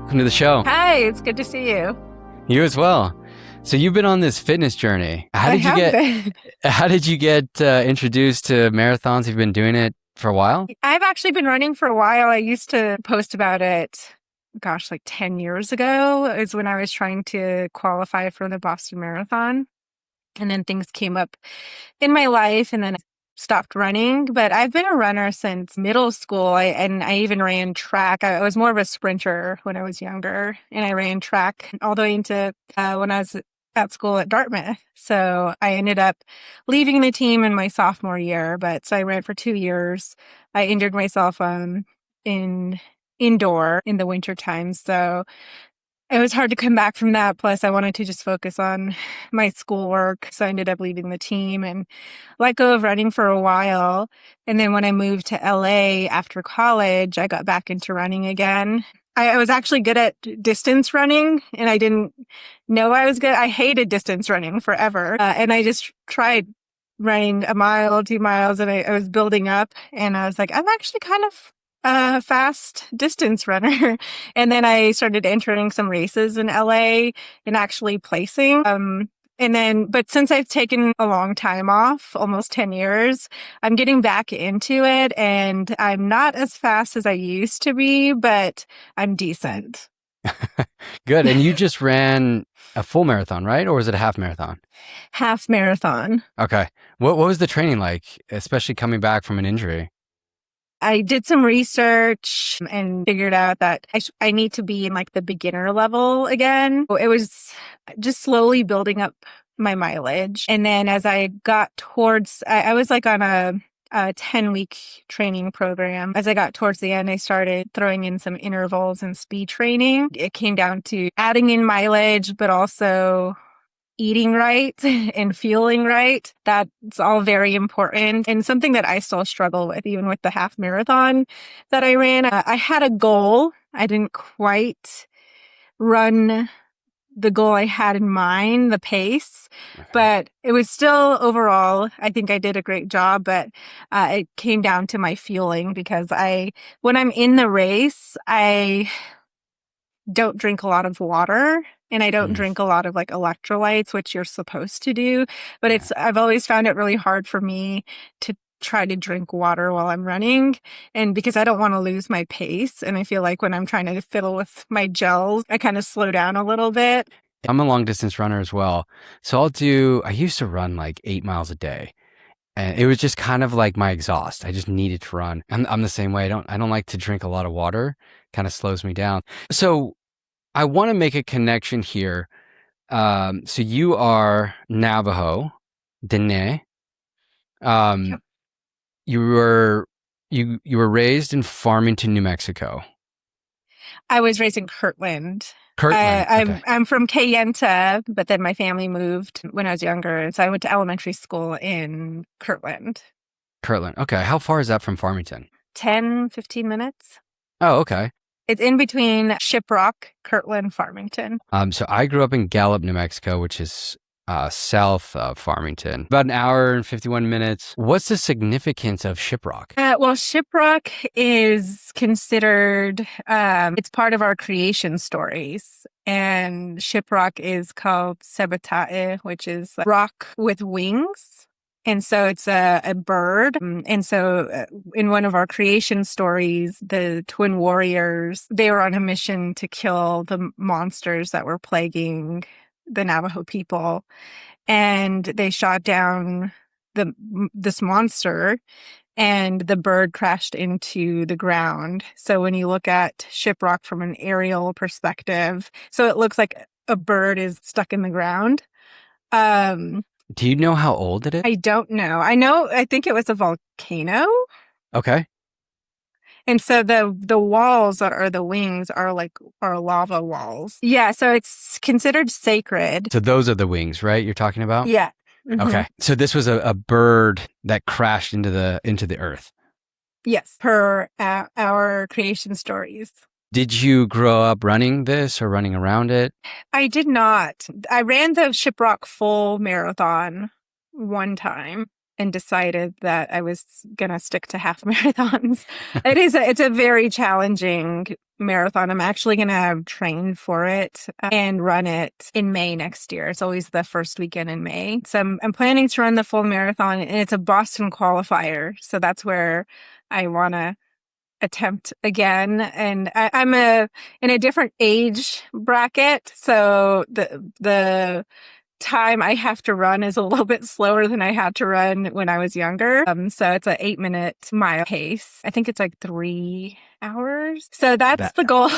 Welcome to the show. Hi, it's good to see you. You as well. So you've been on this fitness journey. How did you get introduced to marathons? You've been doing it for a while? I've actually been running for a while. I used to post about it, like 10 years ago is when I was trying to qualify for the Boston Marathon. And then things came up in my life and then I stopped running. But I've been a runner since middle school. I even ran track. I was more of a sprinter when I was younger. And I ran track all the way into when I was at school at Dartmouth. So I ended up leaving the team in my sophomore year. So I ran for 2 years. I injured myself indoor in the winter time. So it was hard to come back from that. Plus, I wanted to just focus on my schoolwork. So I ended up leaving the team and let go of running for a while. And then when I moved to LA after college, I got back into running again. I was actually good at distance running and I didn't know I was good. I hated distance running forever. And I just tried running a mile, 2 miles, and I was building up. And I was like, I'm actually kind of a fast distance runner. And then I started entering some races in LA and actually placing. But since I've taken a long time off, almost 10 years, I'm getting back into it and I'm not as fast as I used to be, but I'm decent. Good. And you just ran a full marathon, right? Or was it a half marathon? Half marathon. Okay. What was the training like, especially coming back from an injury? I did some research and figured out that I need to be in like the beginner level again. It was just slowly building up my mileage. And then as I got towards, I was like on a 10-week training program. As I got towards the end, I started throwing in some intervals and speed training. It came down to adding in mileage, but also eating right and feeling right. That's all very important and something that I still struggle with, even with the half marathon that I ran. I had a goal. I didn't quite run the goal I had in mind, the pace, but it was still overall, I think I did a great job, but it came down to my fueling because when I'm in the race, I don't drink a lot of water. And I don't drink a lot of like electrolytes, which you're supposed to do. But I've always found it really hard for me to try to drink water while I'm running. And because I don't want to lose my pace. And I feel like when I'm trying to fiddle with my gels, I kind of slow down a little bit. I'm a long distance runner as well. So I used to run like 8 miles a day. And it was just kind of like my exhaust. I just needed to run. I'm the same way. I don't like to drink a lot of water. Kind of slows me down. So I want to make a connection here. So you are Navajo, Diné. Yep. You were raised in Farmington, New Mexico. I was raised in Kirtland. Okay. I'm from Kayenta, but then my family moved when I was younger. And so I went to elementary school in Kirtland. Kirtland. Okay. How far is that from Farmington? 10, 15 minutes. Oh, okay. It's in between Shiprock, Kirtland, Farmington. So I grew up in Gallup, New Mexico, which is south of Farmington. About an hour and 51 minutes. What's the significance of Shiprock? Well, Shiprock is considered, it's part of our creation stories. And Shiprock is called Sebatae, which is a rock with wings. And so it's a bird. And so in one of our creation stories, the twin warriors, they were on a mission to kill the monsters that were plaguing the Navajo people. And they shot down this monster and the bird crashed into the ground. So when you look at Shiprock from an aerial perspective, so it looks like a bird is stuck in the ground. Do you know how old it is? I don't know. I think it was a volcano. Okay. And so the walls that are the wings are lava walls. Yeah, so it's considered sacred. So those are the wings, right? You're talking about? Yeah. Mm-hmm. Okay. So this was a bird that crashed into the earth. Yes, per our creation stories. Did you grow up running this or running around it? I did not. I ran the Shiprock full marathon one time. and decided that I was going to stick to half marathons. It's a very challenging marathon. I'm actually going to train for it and run it in May next year. It's always the first weekend in May. So I'm planning to run the full marathon, and it's a Boston qualifier. So that's where I want to attempt again. And I'm in a different age bracket. So the time I have to run is a little bit slower than I had to run when I was younger. So it's an 8-minute mile pace. I think it's like 3 hours. So that's the goal.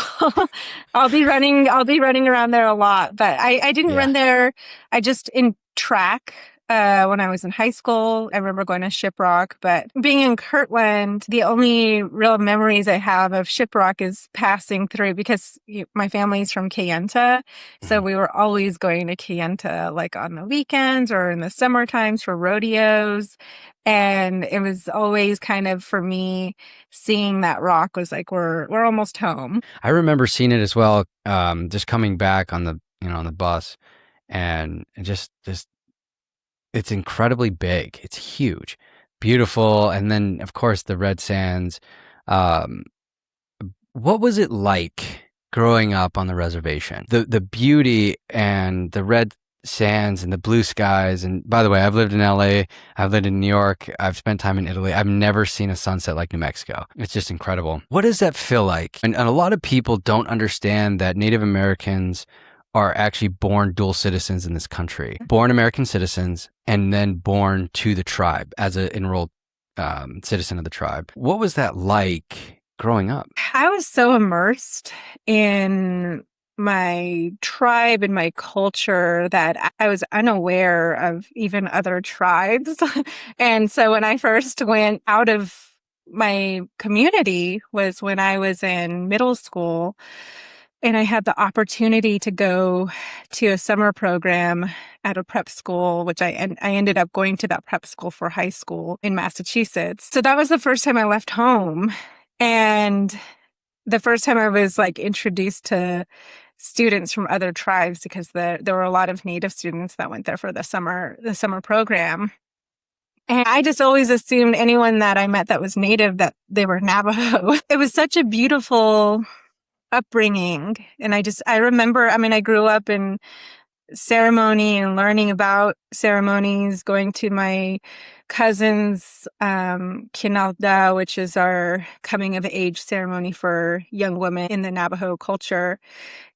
I'll be running around there a lot, but I didn't run there. I just in track. When I was in high school, I remember going to Shiprock, but being in Kirtland, the only real memories I have of Shiprock is passing through because my family's from Kayenta. So we were always going to Kayenta like on the weekends or in the summer times for rodeos. And it was always kind of, for me, seeing that rock was like, we're almost home. I remember seeing it as well, just coming back on the, on the bus, and just it's incredibly big. It's huge, beautiful. And then of course the red sands. What was it like growing up on the reservation? The beauty and the red sands and the blue skies. And by the way, I've lived in LA, I've lived in New York, I've spent time in Italy. I've never seen a sunset like New Mexico. It's just incredible. What does that feel like? And a lot of people don't understand that Native Americans are actually born dual citizens in this country, born American citizens, and then born to the tribe as an enrolled citizen of the tribe. What was that like growing up? I was so immersed in my tribe and my culture that I was unaware of even other tribes. And so when I first went out of my community was when I was in middle school. And I had the opportunity to go to a summer program at a prep school, which I ended up going to that prep school for high school in Massachusetts. So that was the first time I left home. And the first time I was like introduced to students from other tribes, because there were a lot of Native students that went there for the summer program. And I just always assumed anyone that I met that was Native, that they were Navajo. It was such a beautiful upbringing. And I remember, I grew up in ceremony and learning about ceremonies, going to my cousin's Kinalda, which is our coming of age ceremony for young women in the Navajo culture,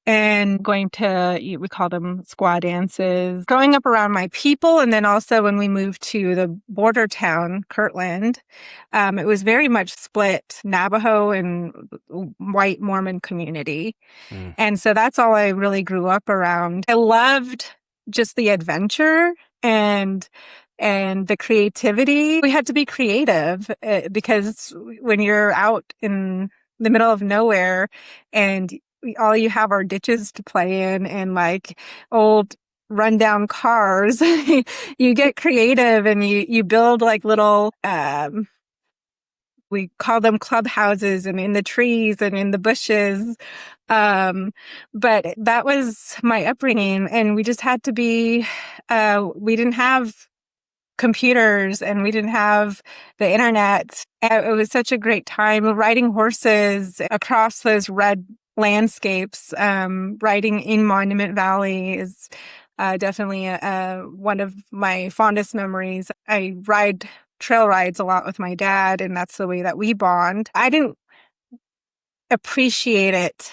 and going to, we call them squaw dances, growing up around my people. And then also when we moved to the border town, Kirtland, it was very much split Navajo and white Mormon community. And so that's all I really grew up around. I loved just the adventure and the creativity. We had to be creative because when you're out in the middle of nowhere and all you have are ditches to play in and like old rundown cars, you get creative and you build like little, we call them clubhouses, and in the trees and in the bushes. But that was my upbringing, and we just had to be, we didn't have computers and we didn't have the internet. And it was such a great time riding horses across those red landscapes. Riding in Monument Valley is definitely one of my fondest memories. I ride trail rides a lot with my dad, and that's the way that we bond. I didn't appreciate it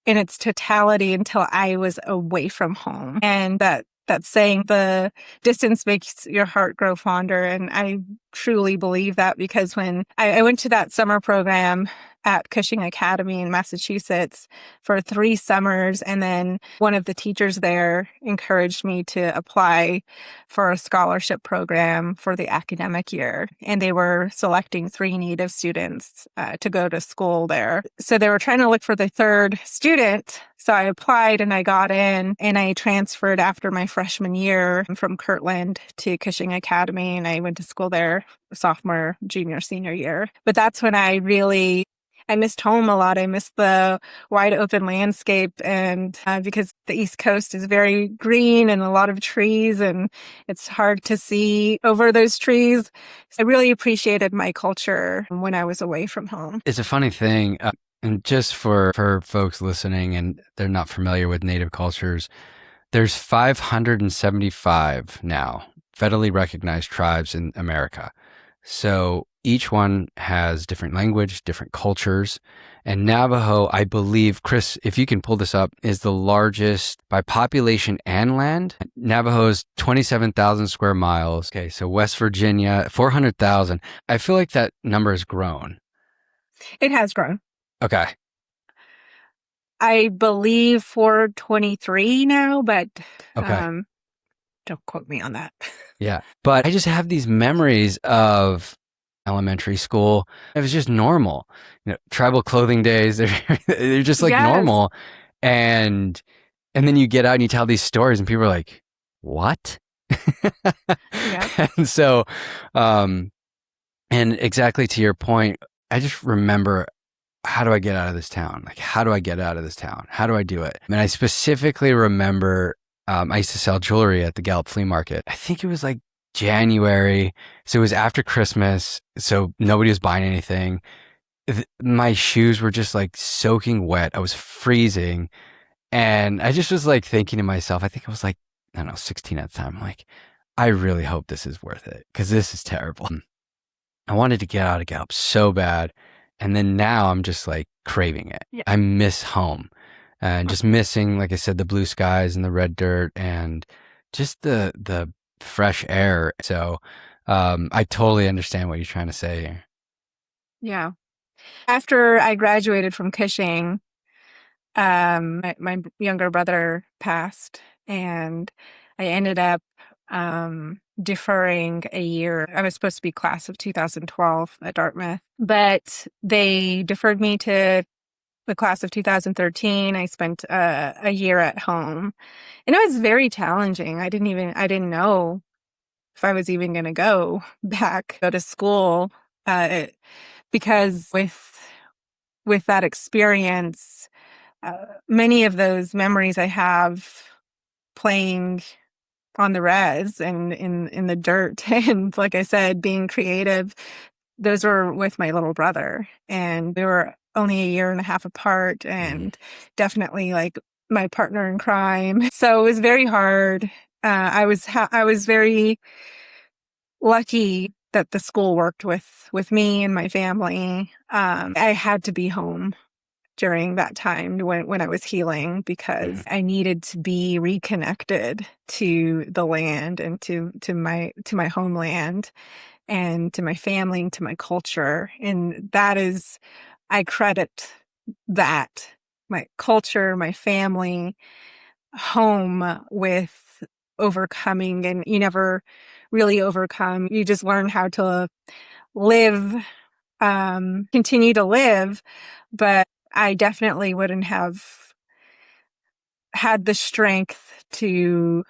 in its totality until I was away from home. And that saying, the distance makes your heart grow fonder. And I truly believe that, because when I went to that summer program at Cushing Academy in Massachusetts for 3 summers, and then one of the teachers there encouraged me to apply for a scholarship program for the academic year. And they were selecting 3 Native students to go to school there. So they were trying to look for the 3rd student. So I applied and I got in, and I transferred after my freshman year from Kirtland to Cushing Academy. And I went to school there sophomore, junior, senior year. But that's when I really I missed home a lot. I missed the wide open landscape, and because the East Coast is very green and a lot of trees, and it's hard to see over those trees. I really appreciated my culture when I was away from home. It's a funny thing, and just for folks listening and they're not familiar with Native cultures, there's 575 now federally recognized tribes in America. So each one has different language, different cultures. And Navajo, I believe, Chris, if you can pull this up, is the largest by population and land. Navajo is 27,000 square miles. Okay, so West Virginia, 400,000. I feel like that number has grown. It has grown. Okay. I believe 423 now, but Okay. don't quote me on that. Yeah. But I just have these memories of elementary school. It was just normal. Tribal clothing days, they're just like Yes. normal. And then you get out and you tell these stories and people are like, "What?" Yeah. And so and exactly to your point, I just remember, how do I get out of this town? Like, how do I get out of this town? How do I do it? And I specifically remember I used to sell jewelry at the Gallup flea market. I think it was like January. So it was after Christmas. So nobody was buying anything. My shoes were just like soaking wet. I was freezing. And I just was like thinking to myself, I think I was like, I don't know, 16 at the time. I'm like, I really hope this is worth it because this is terrible. I wanted to get out of Gallup so bad. And then now I'm just like craving it. Yeah. I miss home and just missing, like I said, the blue skies and the red dirt and just the fresh air. So I totally understand what you're trying to say here. Yeah. After I graduated from Cushing, my younger brother passed, and I ended up deferring a year. I was supposed to be class of 2012 at Dartmouth, but they deferred me to the class of 2013. I spent a year at home, and it was very challenging. I didn't know if I was even going to go back, go to school, because with that experience, many of those memories I have playing on the res and in the dirt, and like I said, being creative, those were with my little brother, and we were only a year and a half apart, and definitely like my partner in crime. So it was very hard. I was very lucky that the school worked with me and my family. I had to be home during that time when I was healing because I needed to be reconnected to the land and to my homeland and to my family and to my culture. And that is, I credit that, my culture, my family, home, with overcoming. And you never really overcome. You just learn how to live, continue to live. But I definitely wouldn't have had the strength to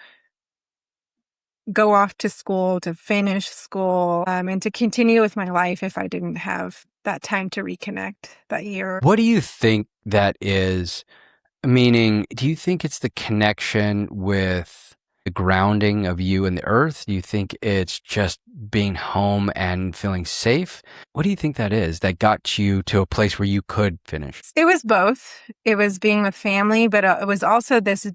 go off to school, to finish school, and to continue with my life if I didn't have that time to reconnect that year. What do you think that is? Meaning, do you think it's the connection with the grounding of you and the earth? Do you think it's just being home and feeling safe? What do you think that is that got you to a place where you could finish? It was both. It was being with family, but it was also this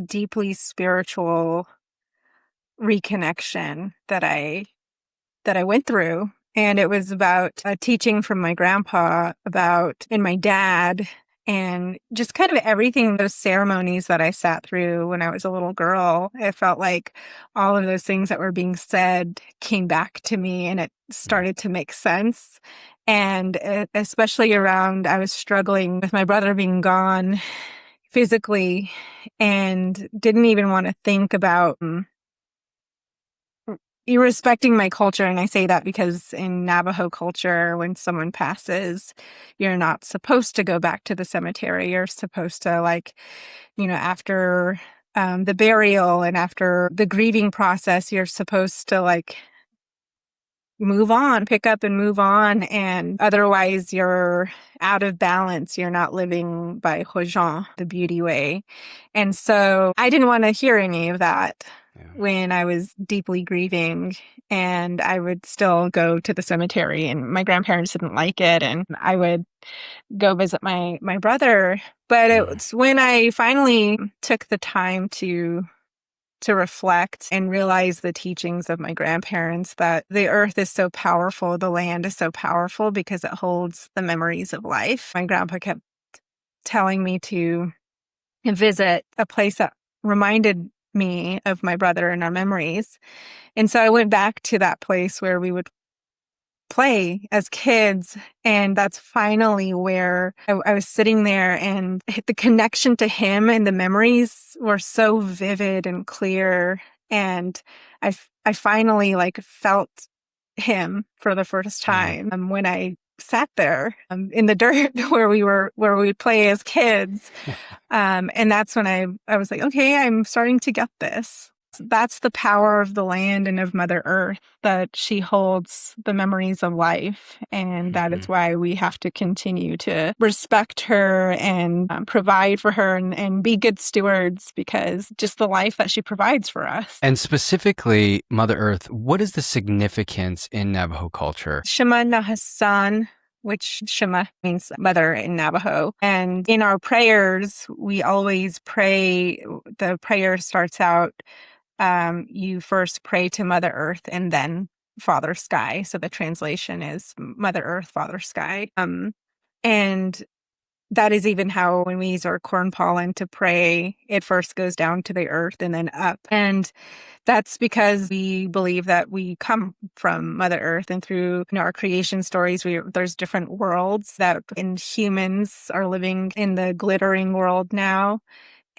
deeply spiritual reconnection that I went through. And it was about a teaching from my grandpa and my dad, and just kind of everything, those ceremonies that I sat through when I was a little girl. It felt like all of those things that were being said came back to me, and it started to make sense. And especially around, I was struggling with my brother being gone physically and didn't even want to think about you respecting my culture. And I say that because in Navajo culture, when someone passes, you're not supposed to go back to the cemetery. You're supposed to, like, after the burial and after the grieving process, you're supposed to, like, move on, pick up and move on. And otherwise you're out of balance. You're not living by Hojin, the beauty way. And so I didn't want to hear any of that when I was deeply grieving, and I would still go to the cemetery, and my grandparents didn't like it. And I would go visit my brother. But it was when I finally took the time to reflect and realize the teachings of my grandparents, that the earth is so powerful, the land is so powerful because it holds the memories of life. My grandpa kept telling me to visit a place that reminded me of my brother and our memories. And so I went back to that place where we would play as kids. And that's finally where I was sitting there, and the connection to him and the memories were so vivid and clear. And I finally felt him for the first time when I sat there in the dirt where we would play as kids. And that's when I was like, okay, I'm starting to get this. That's the power of the land and of Mother Earth, that she holds the memories of life. And that is why we have to continue to respect her and provide for her and be good stewards, because just the life that she provides for us. And specifically, Mother Earth, what is the significance in Navajo culture? Shema Nahasan, which Shema means mother in Navajo. And in our prayers, we always pray, the prayer starts out, you first pray to Mother Earth and then Father Sky. So the translation is Mother Earth, Father Sky. And that is even how when we use our corn pollen to pray, it first goes down to the earth and then up. And that's because we believe that we come from Mother Earth, and through our creation stories, there's different worlds, that in humans are living in the glittering world now.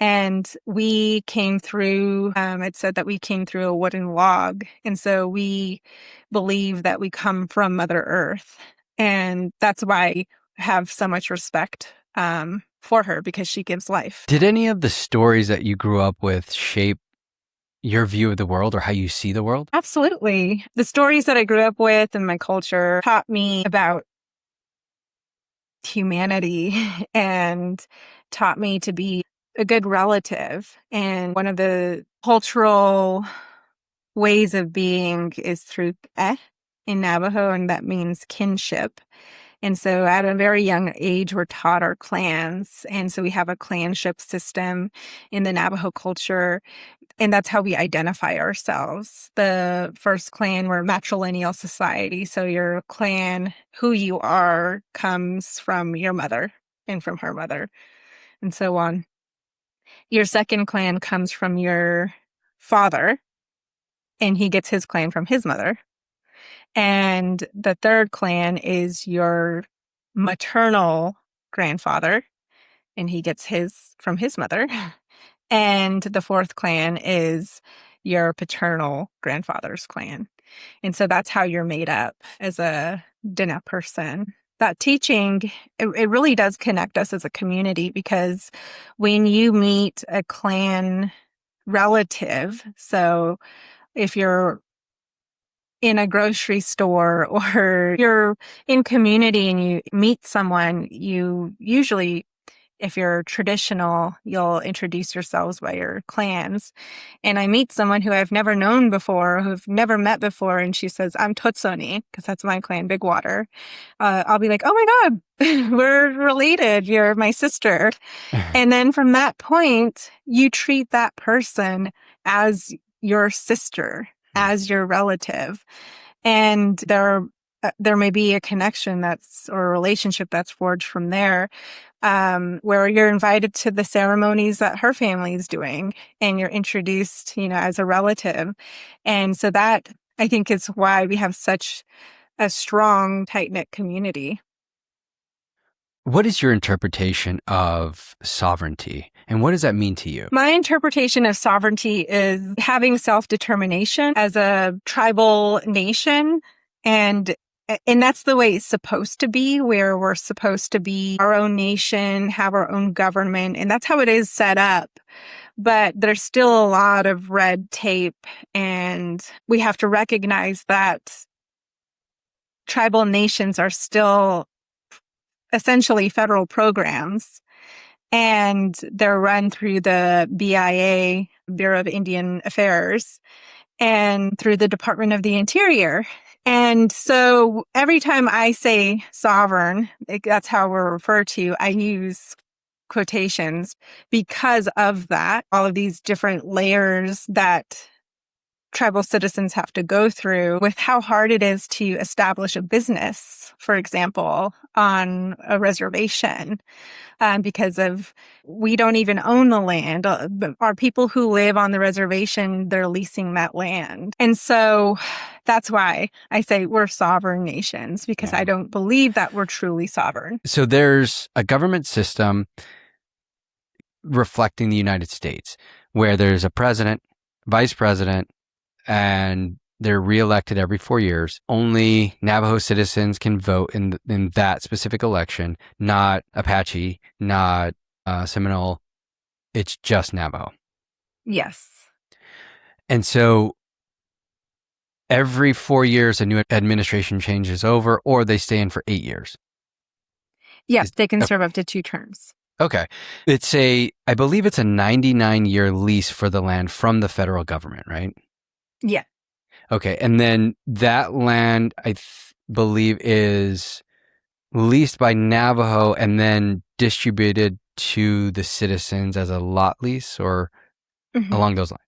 And we came through, it said that we came through a wooden log. And so we believe that we come from Mother Earth. And that's why I have so much respect for her, because she gives life. Did any of the stories that you grew up with shape your view of the world or how you see the world? Absolutely. The stories that I grew up with and my culture taught me about humanity and taught me to be a good relative. And one of the cultural ways of being is through in Navajo, and that means kinship. And so at a very young age, we're taught our clans. And so we have a clanship system in the Navajo culture, and that's how we identify ourselves. The first clan, we're a matrilineal society. So your clan, who you are, comes from your mother and from her mother, and so on. Your second clan comes from your father, and he gets his clan from his mother. And the third clan is your maternal grandfather, and he gets his from his mother. And the fourth clan is your paternal grandfather's clan. And so that's how you're made up as a Diné person. That teaching, it really does connect us as a community, because when you meet a clan relative, so if you're in a grocery store or you're in community and you meet someone, you usually, if you're traditional, you'll introduce yourselves by your clans. And I meet someone who I've never known before, who've never met before, and she says, I'm Totsoni, because that's my clan, Big Water. I'll be like, oh my God, we're related. You're my sister. And then from that point, you treat that person as your sister, as your relative. And there may be a connection or a relationship that's forged from there, where you're invited to the ceremonies that her family is doing, and you're introduced, as a relative. And so that, I think, is why we have such a strong, tight-knit community. What is your interpretation of sovereignty, and what does that mean to you? My interpretation of sovereignty is having self-determination as a tribal nation, and that's the way it's supposed to be, where we're supposed to be our own nation, have our own government, and that's how it is set up. But there's still a lot of red tape, and we have to recognize that tribal nations are still essentially federal programs, and they're run through the BIA, Bureau of Indian Affairs, and through the Department of the Interior. And so every time I say sovereign, that's how we're referred to, I use quotations because of that, all of these different layers that tribal citizens have to go through with how hard it is to establish a business, for example, on a reservation, because of we don't even own the land. Our people who live on the reservation, they're leasing that land. And so that's why I say we're sovereign nations, because I don't believe that we're truly sovereign. So there's a government system reflecting the United States where there's a president, vice president, and they're reelected every 4 years. Only Navajo citizens can vote in that specific election, not Apache, not Seminole. It's just Navajo. Yes. And so every 4 years, a new administration changes over, or they stay in for 8 years. Yes, they can serve up to 2 terms. Okay. I believe it's a 99-year lease for the land from the federal government, right? Yeah. Okay. And then that land, I believe, is leased by Navajo and then distributed to the citizens as a lot lease or along those lines.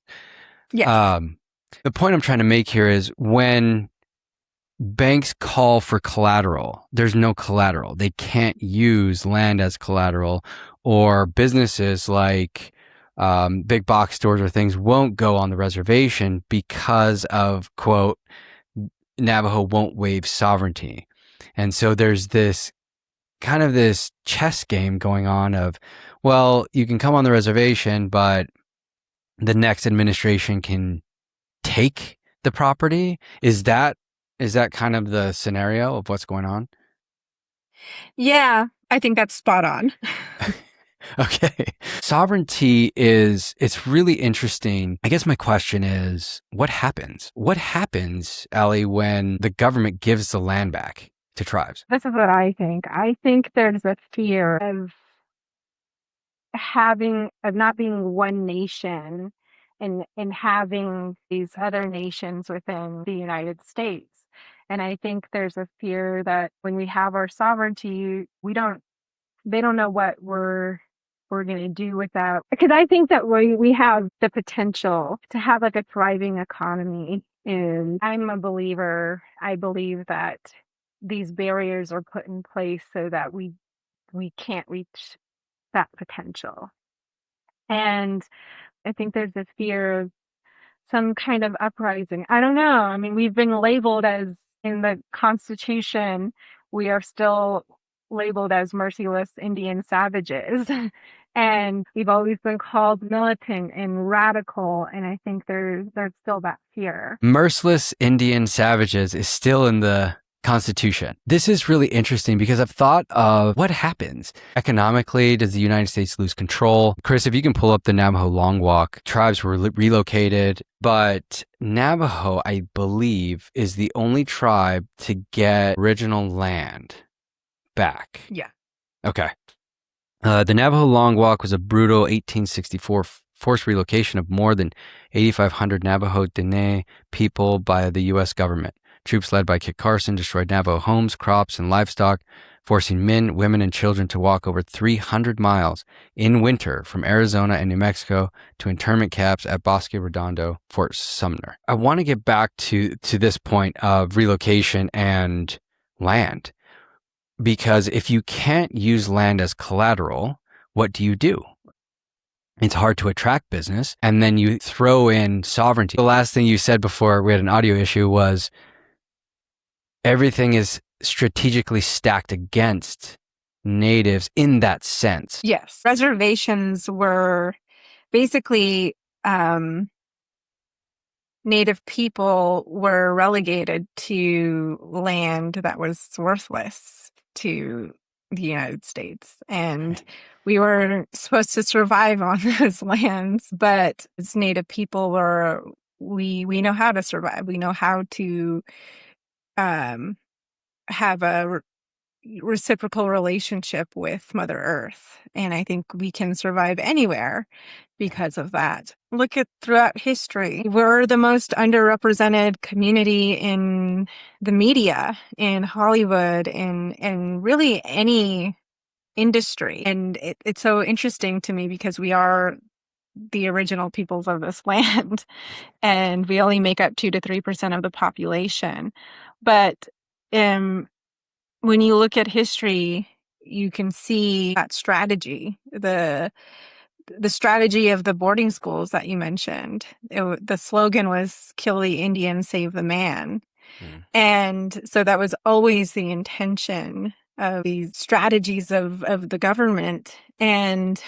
Yes. The point I'm trying to make here is when banks call for collateral, there's no collateral. They can't use land as collateral, or businesses like big box stores or things won't go on the reservation because of, quote, Navajo won't waive sovereignty. And so there's this kind of this chess game going on of, well, you can come on the reservation, but the next administration can take the property. Is that kind of the scenario of what's going on? Yeah, I think that's spot on. Okay. Sovereignty it's really interesting. I guess my question is, what happens? What happens, Allie, when the government gives the land back to tribes? This is what I think. I think there's a fear of not being one nation and having these other nations within the United States. And I think there's a fear that when we have our sovereignty, they don't know what we're going to do with that. Because I think that we have the potential to have like a thriving economy. And I'm a believer. I believe that these barriers are put in place so that we can't reach that potential. And I think there's this fear of some kind of uprising. I don't know. I mean, we've been labeled as, in the Constitution, we are still labeled as merciless Indian savages. And we've always been called militant and radical. And I think there's still that fear. Merciless Indian savages is still in the Constitution. This is really interesting because I've thought of what happens economically. Does the United States lose control? Chris, if you can pull up the Navajo Long Walk, tribes were relocated, but Navajo, I believe, is the only tribe to get original land back. Yeah. Okay. The Navajo Long Walk was a brutal 1864 forced relocation of more than 8,500 Navajo Diné people by the U.S. government. Troops led by Kit Carson destroyed Navajo homes, crops, and livestock, forcing men, women, and children to walk over 300 miles in winter from Arizona and New Mexico to internment camps at Bosque Redondo, Fort Sumner. I want to get back to this point of relocation and land, because if you can't use land as collateral, what do you do? It's hard to attract business, and then you throw in sovereignty. The last thing you said before we had an audio issue was everything is strategically stacked against natives in that sense. Yes. Reservations were basically Native people were relegated to land that was worthless to the United States. And we were supposed to survive on those lands, but as Native people we know how to survive. We know how to have a reciprocal relationship with Mother Earth. And I think we can survive anywhere because of that. Look at throughout history. We're the most underrepresented community in the media, in Hollywood, in really any industry. And it's so interesting to me because we are the original peoples of this land and we only make up 2 to 3% of the population. But when you look at history, you can see that strategy, the strategy of the boarding schools that you mentioned. The slogan was "Kill the Indian, save the man," and so that was always the intention of these strategies of the government. And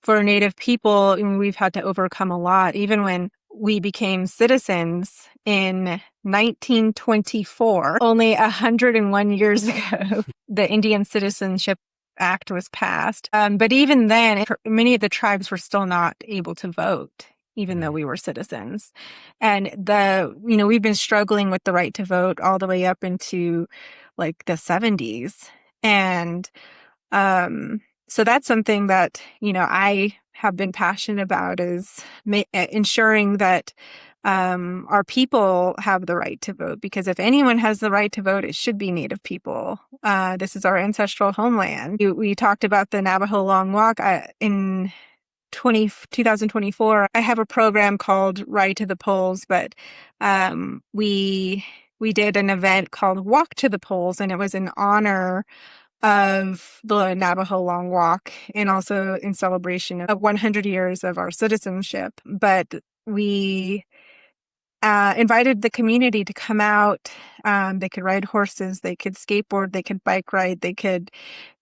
for Native people, I mean, we've had to overcome a lot, even when we became citizens in 1924, only 101 years ago, the Indian Citizenship Act was passed. But even then, many of the tribes were still not able to vote, even though we were citizens. And we've been struggling with the right to vote all the way up into like the 70s. And so that's something that, I have been passionate about, is ensuring that our people have the right to vote, because if anyone has the right to vote, it should be Native people. This is our ancestral homeland. We talked about the Navajo Long Walk in 2024. I have a program called Ride to the Polls, but we did an event called Walk to the Polls, and it was in honor of the Navajo Long Walk and also in celebration of 100 years of our citizenship. But we invited the community to come out. They could ride horses, they could skateboard, they could bike ride, they could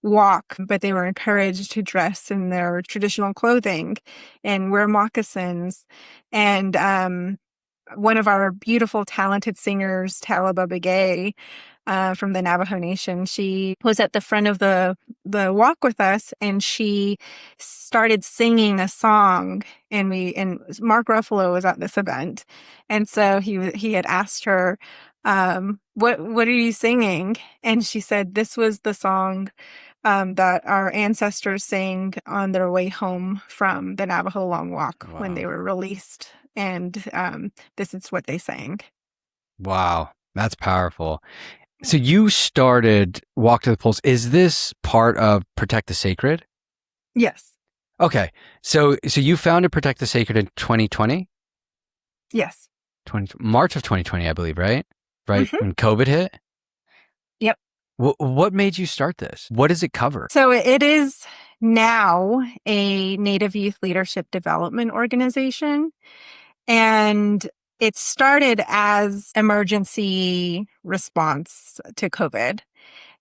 walk, but they were encouraged to dress in their traditional clothing and wear moccasins. And one of our beautiful, talented singers, Talaba Begay, from the Navajo Nation, she was at the front of the walk with us, and she started singing a song. And Mark Ruffalo was at this event, and so he had asked her, "What are you singing?" And she said, "This was the song that our ancestors sang on their way home from the Navajo Long Walk when they were released." And this is what they sang. Wow, that's powerful. So you started Walk to the Polls. Is this part of Protect the Sacred? Yes. Okay. So you founded Protect the Sacred in 2020? Yes. March of 2020, I believe, right? Right when COVID hit? Yep. What made you start this? What does it cover? So it is now a Native Youth Leadership Development Organization. And it started as emergency response to COVID.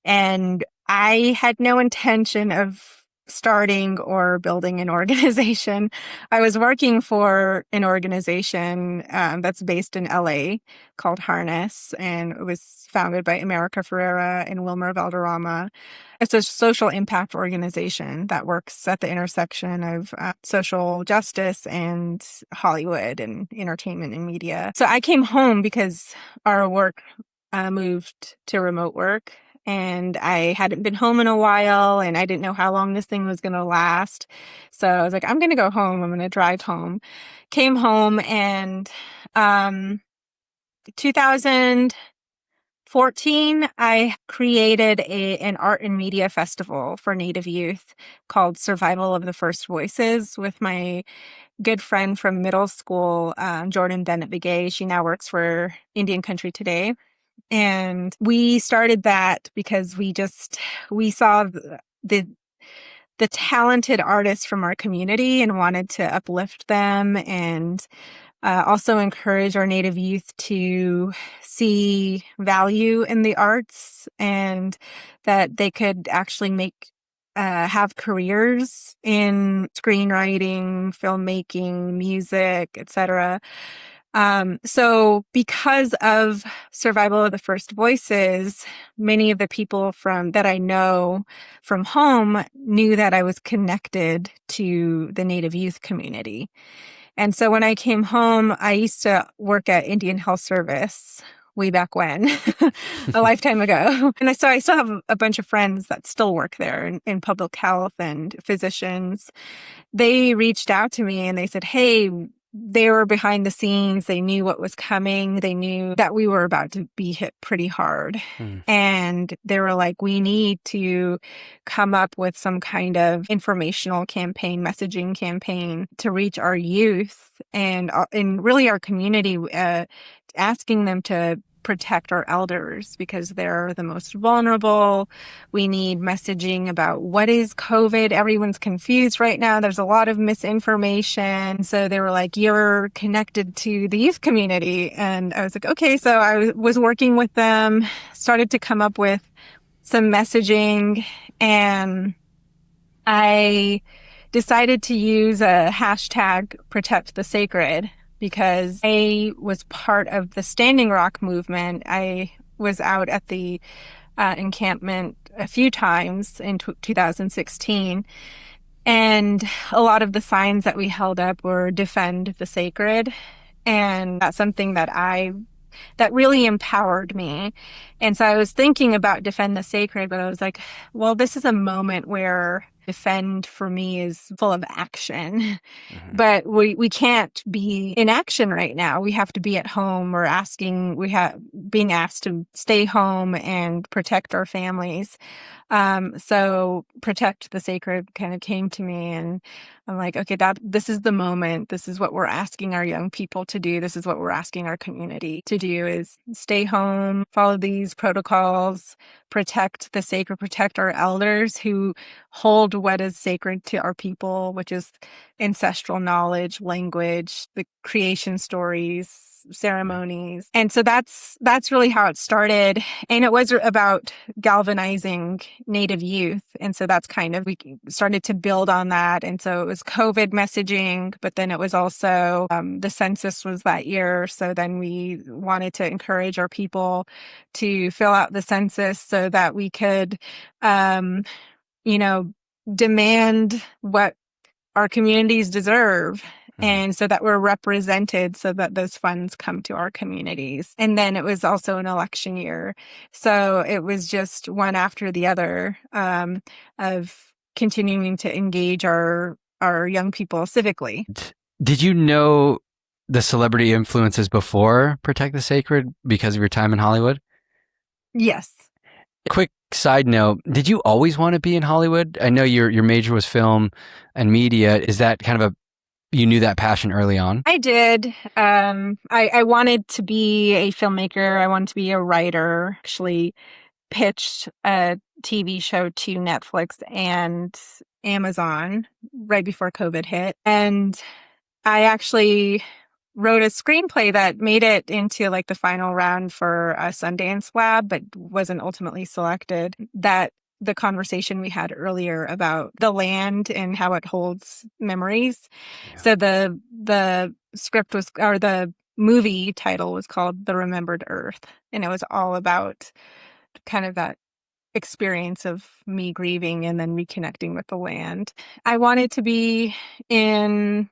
And I had no intention of starting or building an organization. I was working for an organization that's based in LA called Harness, and it was founded by America Ferrera and Wilmer Valderrama. It's a social impact organization that works at the intersection of social justice and Hollywood and entertainment and media. So I came home because our work moved to remote work, and I hadn't been home in a while, and I didn't know how long this thing was going to last. So I was like, I'm going to go home. I'm going to drive home. Came home, and 2014, I created an art and media festival for Native youth called Survival of the First Voices with my good friend from middle school, Jordan Bennett Begay. She now works for Indian Country Today. And we started that because we saw the talented artists from our community and wanted to uplift them, and also encourage our Native youth to see value in the arts, and that they could actually have careers in screenwriting, filmmaking, music, etc. So because of Survival of the First Voices, many of the people that I know from home knew that I was connected to the Native youth community. And so when I came home, I used to work at Indian Health Service, way back when, a lifetime ago. And I still have a bunch of friends that still work there in public health and physicians. They reached out to me and they said, hey, they were behind the scenes. They knew what was coming. They knew that we were about to be hit pretty hard. And they were like, we need to come up with some kind of informational campaign, messaging campaign to reach our youth and really our community, asking them to protect our elders because they're the most vulnerable. We need messaging about what is COVID. Everyone's confused right now. There's a lot of misinformation. So they were like, you're connected to the youth community. And I was like, okay. So I was working with them, started to come up with some messaging, and I decided to use a hashtag protect the sacred, because I was part of the Standing Rock movement. I was out at the encampment a few times in 2016. And a lot of the signs that we held up were defend the sacred. And that's something that really empowered me. And so I was thinking about defend the sacred, but I was like, well, this is a moment where defend for me is full of action, but we can't be in action right now. We have to be at home. Being asked to stay home and protect our families. So protect the sacred kind of came to me, and I'm like, okay, this is the moment. This is what we're asking our young people to do. This is what we're asking our community to do, is stay home, follow these protocols, protect the sacred, protect our elders who hold what is sacred to our people, which is ancestral knowledge, language, the creation stories, ceremonies. And so that's really how it started. And it was about galvanizing Native youth. And so that's we started to build on that. And so it was COVID messaging, but then it was also the census was that year. So then we wanted to encourage our people to fill out the census so that we could, demand what our communities deserve. And so that we're represented so that those funds come to our communities. And then it was also an election year. So it was just one after the other of continuing to engage our young people civically. Did you know the celebrity influences before Protect the Sacred because of your time in Hollywood? Yes. Quick side note, did you always want to be in Hollywood? I know your major was film and media. Is that kind of you knew that passion early on? I did. I wanted to be a filmmaker. I wanted to be a writer. Actually pitched a TV show to Netflix and Amazon right before COVID hit. And I actually wrote a screenplay that made it into like the final round for a Sundance Lab, but wasn't ultimately selected. That the conversation we had earlier about the land and how it holds memories. Yeah. So the script was, or the movie title was called The Remembered Earth. And it was all about kind of that experience of me grieving and then reconnecting with the land. I wanted to be in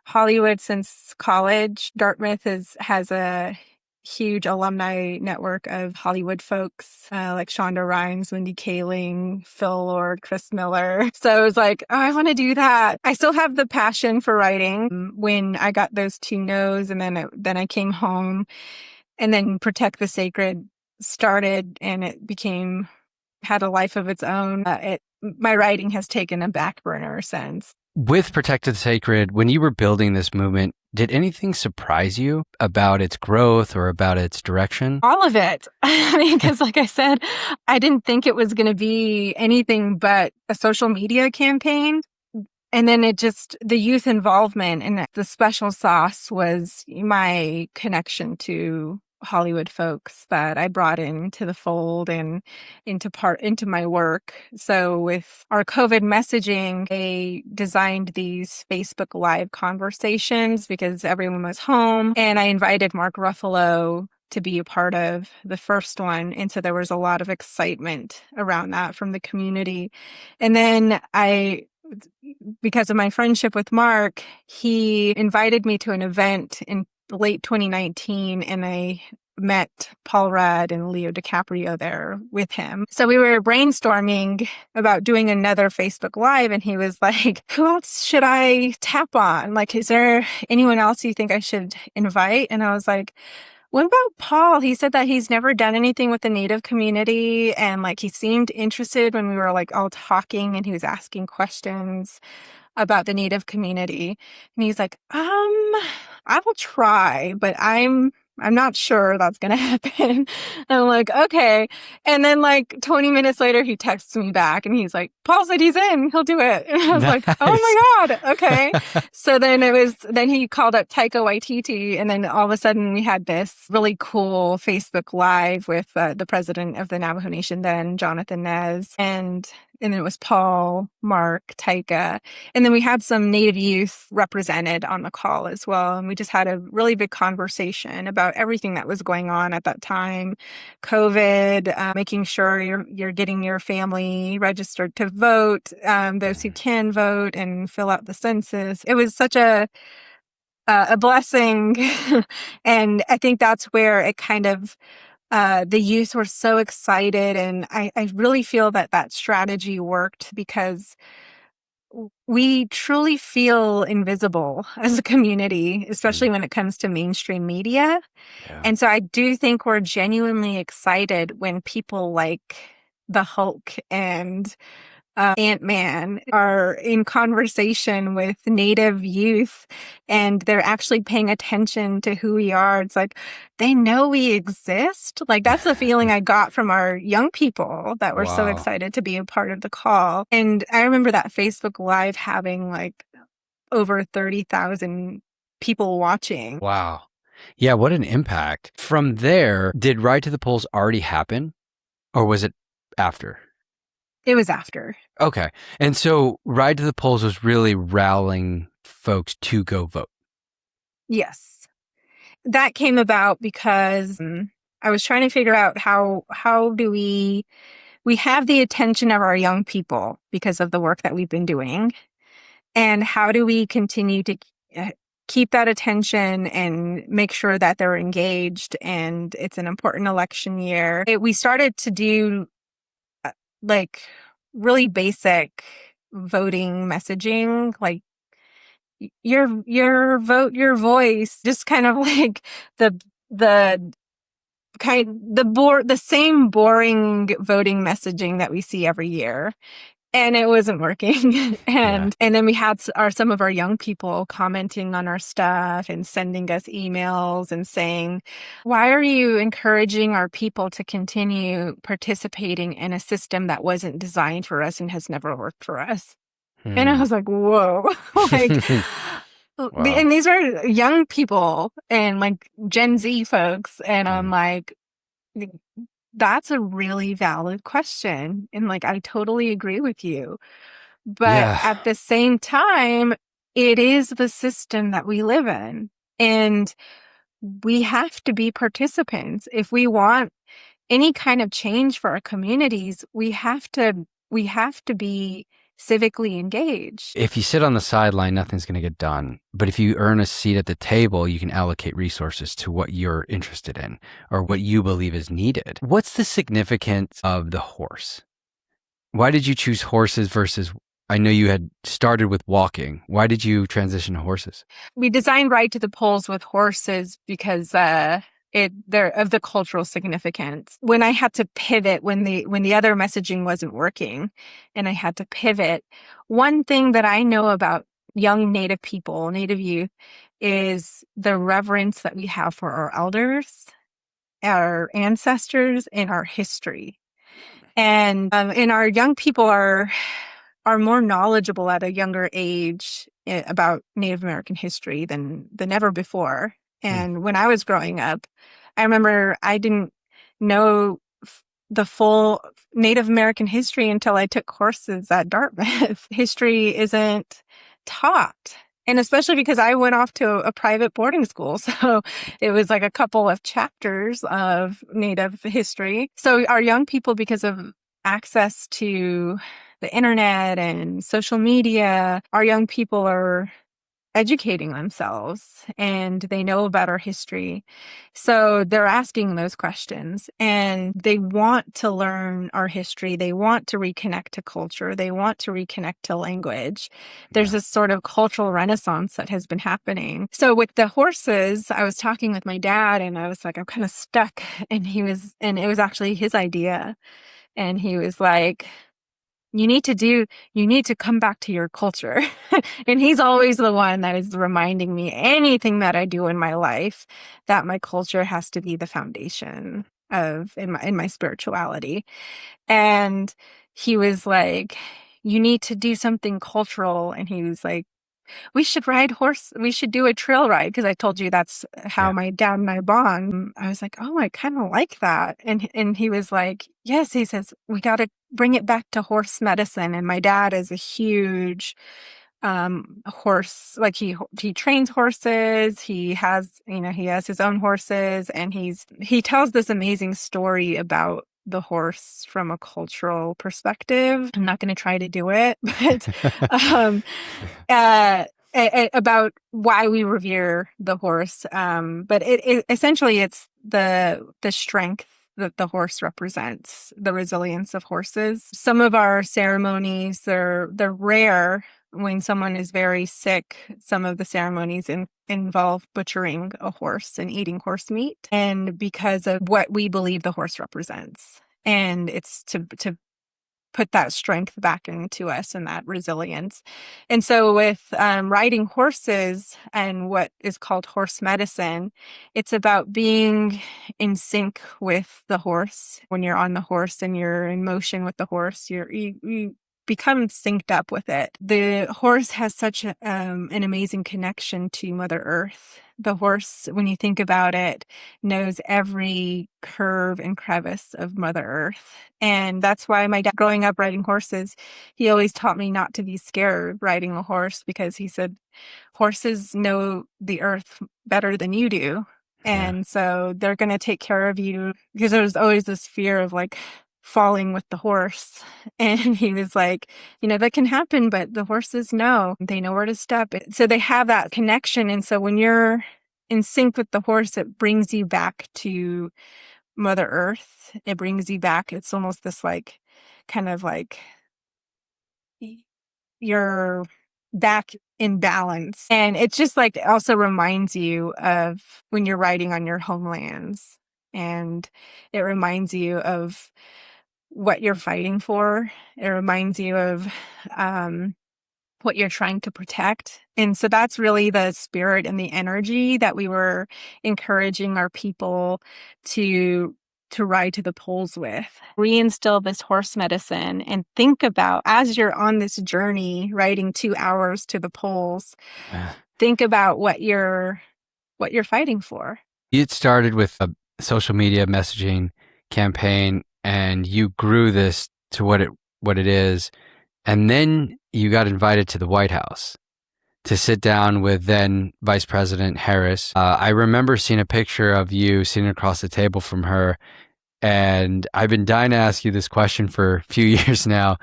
Hollywood since college. Dartmouth has a huge alumni network of Hollywood folks like Shonda Rhimes, Wendy Kaling, Phil Lord, Chris Miller. So I was like, oh, I want to do that. I still have the passion for writing. When I got those 2 no's, and then I came home, and then Protect the Sacred started, and it had a life of its own. My writing has taken a back burner since. With Protect the Sacred, when you were building this movement, did anything surprise you about its growth or about its direction? All of it. I mean, because like I said, I didn't think it was going to be anything but a social media campaign. And then the youth involvement and the special sauce was my connection to Hollywood folks that I brought into the fold and into my work. So with our COVID messaging, I designed these Facebook Live conversations because everyone was home, and I invited Mark Ruffalo to be a part of the first one. And so there was a lot of excitement around that from the community. And then because of my friendship with Mark, he invited me to an event in late 2019, and I met Paul Rudd and Leo DiCaprio there with him. So we were brainstorming about doing another Facebook Live, and he was like, who else should I tap on? Like, is there anyone else you think I should invite? And I was like, what about Paul? He said that he's never done anything with the Native community, and like he seemed interested when we were like all talking, and he was asking questions about the Native community. And he's like, I will try, but I'm not sure that's going to happen. And I'm like, okay. And then like 20 minutes later, he texts me back and he's like, Paul said he's in, he'll do it. And I was like, oh my God. Okay. So then he called up Taika Waititi, and then all of a sudden we had this really cool Facebook Live with the president of the Navajo Nation then, Jonathan Nez, and then it was Paul, Mark, Taika. And then we had some Native youth represented on the call as well. And we just had a really big conversation about everything that was going on at that time. COVID, making sure you're getting your family registered to vote, those who can vote and fill out the census. It was such a blessing. And I think that's where it kind of the youth were so excited, and I really feel that strategy worked because we truly feel invisible as a community, especially when it comes to mainstream media. Yeah. And so I do think we're genuinely excited when people like the Hulk and Ant-Man are in conversation with Native youth, and they're actually paying attention to who we are. It's like they know we exist. Like that's the feeling I got from our young people that were so Wow. excited to be a part of the call. And I remember that Facebook Live having like over 30,000 people watching. Wow. Yeah, what an impact. From there, did Ride to the Polls already happen, or was it after? It was after. Okay. And so Ride to the Polls was really rallying folks to go vote. Yes. That came about because I was trying to figure out how do we have the attention of our young people because of the work that we've been doing, and how do we continue to keep that attention and make sure that they're engaged, and it's an important election year. We started to do like really basic voting messaging, like your vote, your voice, just kind of like the same boring voting messaging that we see every year. And it wasn't working. And then we had some of our young people commenting on our stuff and sending us emails and saying, why are you encouraging our people to continue participating in a system that wasn't designed for us and has never worked for us? And I was like, whoa. Like, Wow. And these are young people and like Gen Z folks. And I'm like, that's a really valid question. And like, I totally agree with you. But at the same time, it is the system that we live in. And we have to be participants. If we want any kind of change for our communities, we have to be civically engaged. If you sit on the sideline, nothing's going to get done. But if you earn a seat at the table, you can allocate resources to what you're interested in or what you believe is needed. What's the significance of the horse? Why did you choose horses versus, I know you had started with walking. Why did you transition to horses? We designed Ride to the Polls with horses because they're of the cultural significance. When I had to pivot, when the other messaging wasn't working and I had to pivot, one thing that I know about young Native people, Native youth, is the reverence that we have for our elders, our ancestors, and our history. And our young people are more knowledgeable at a younger age about Native American history than ever before. And when I was growing up, I remember I didn't know the full Native American history until I took courses at Dartmouth. History isn't taught. And especially because I went off to a private boarding school. So it was like a couple of chapters of Native history. So our young people, because of access to the internet and social media, our young people are educating themselves and they know about our history. So they're asking those questions and they want to learn our history. They want to reconnect to culture. They want to reconnect to language. There's Yeah. this sort of cultural renaissance that has been happening. So with the horses, I was talking with my dad and I was like, I'm kind of stuck. And it was actually his idea. And he was like, you need to come back to your culture. And he's always the one that is reminding me anything that I do in my life, that my culture has to be the foundation of in my spirituality. And he was like, you need to do something cultural. And he was like, we should do a trail ride, because I told you that's how Yeah. my dad and I bond. I was like, oh, I kind of like that. And he was like, yes, he says, we got to bring it back to horse medicine. And my dad is a huge horse, like he trains horses. He has his own horses, and he tells this amazing story about the horse from a cultural perspective. I'm not going to try to do it, but um uh about why we revere the horse. But it essentially it's the strength that the horse represents, the resilience of horses. Some of our ceremonies, they're rare. When someone is very sick, some of the ceremonies involve butchering a horse and eating horse meat, and because of what we believe the horse represents. And it's to put that strength back into us and that resilience. And so with riding horses and what is called horse medicine, it's about being in sync with the horse. When you're on the horse and you're in motion with the horse, you become synced up with it. The horse has such an amazing connection to Mother Earth. The horse, when you think about it, knows every curve and crevice of Mother Earth. And that's why my dad, growing up riding horses, he always taught me not to be scared riding a horse, because he said, horses know the earth better than you do. Yeah. And so they're going to take care of you, because there's always this fear of like falling with the horse. And he was like, that can happen, but the horses know. They know where to step. So they have that connection. And so when you're in sync with the horse, it brings you back to Mother Earth. It brings you back. It's almost this like, kind of like you're back in balance. And it's just like, it also reminds you of when you're riding on your homelands. And it reminds you of what you're fighting for. It reminds you of what you're trying to protect. And so that's really the spirit and the energy that we were encouraging our people to ride to the polls with. Reinstill this horse medicine and think about, as you're on this journey riding 2 hours to the polls, Yeah. think about what you're fighting for. It started with a social media messaging campaign, and you grew this to what it is. And then you got invited to the White House to sit down with then Vice President Harris. I remember seeing a picture of you sitting across the table from her, and I've been dying to ask you this question for a few years now.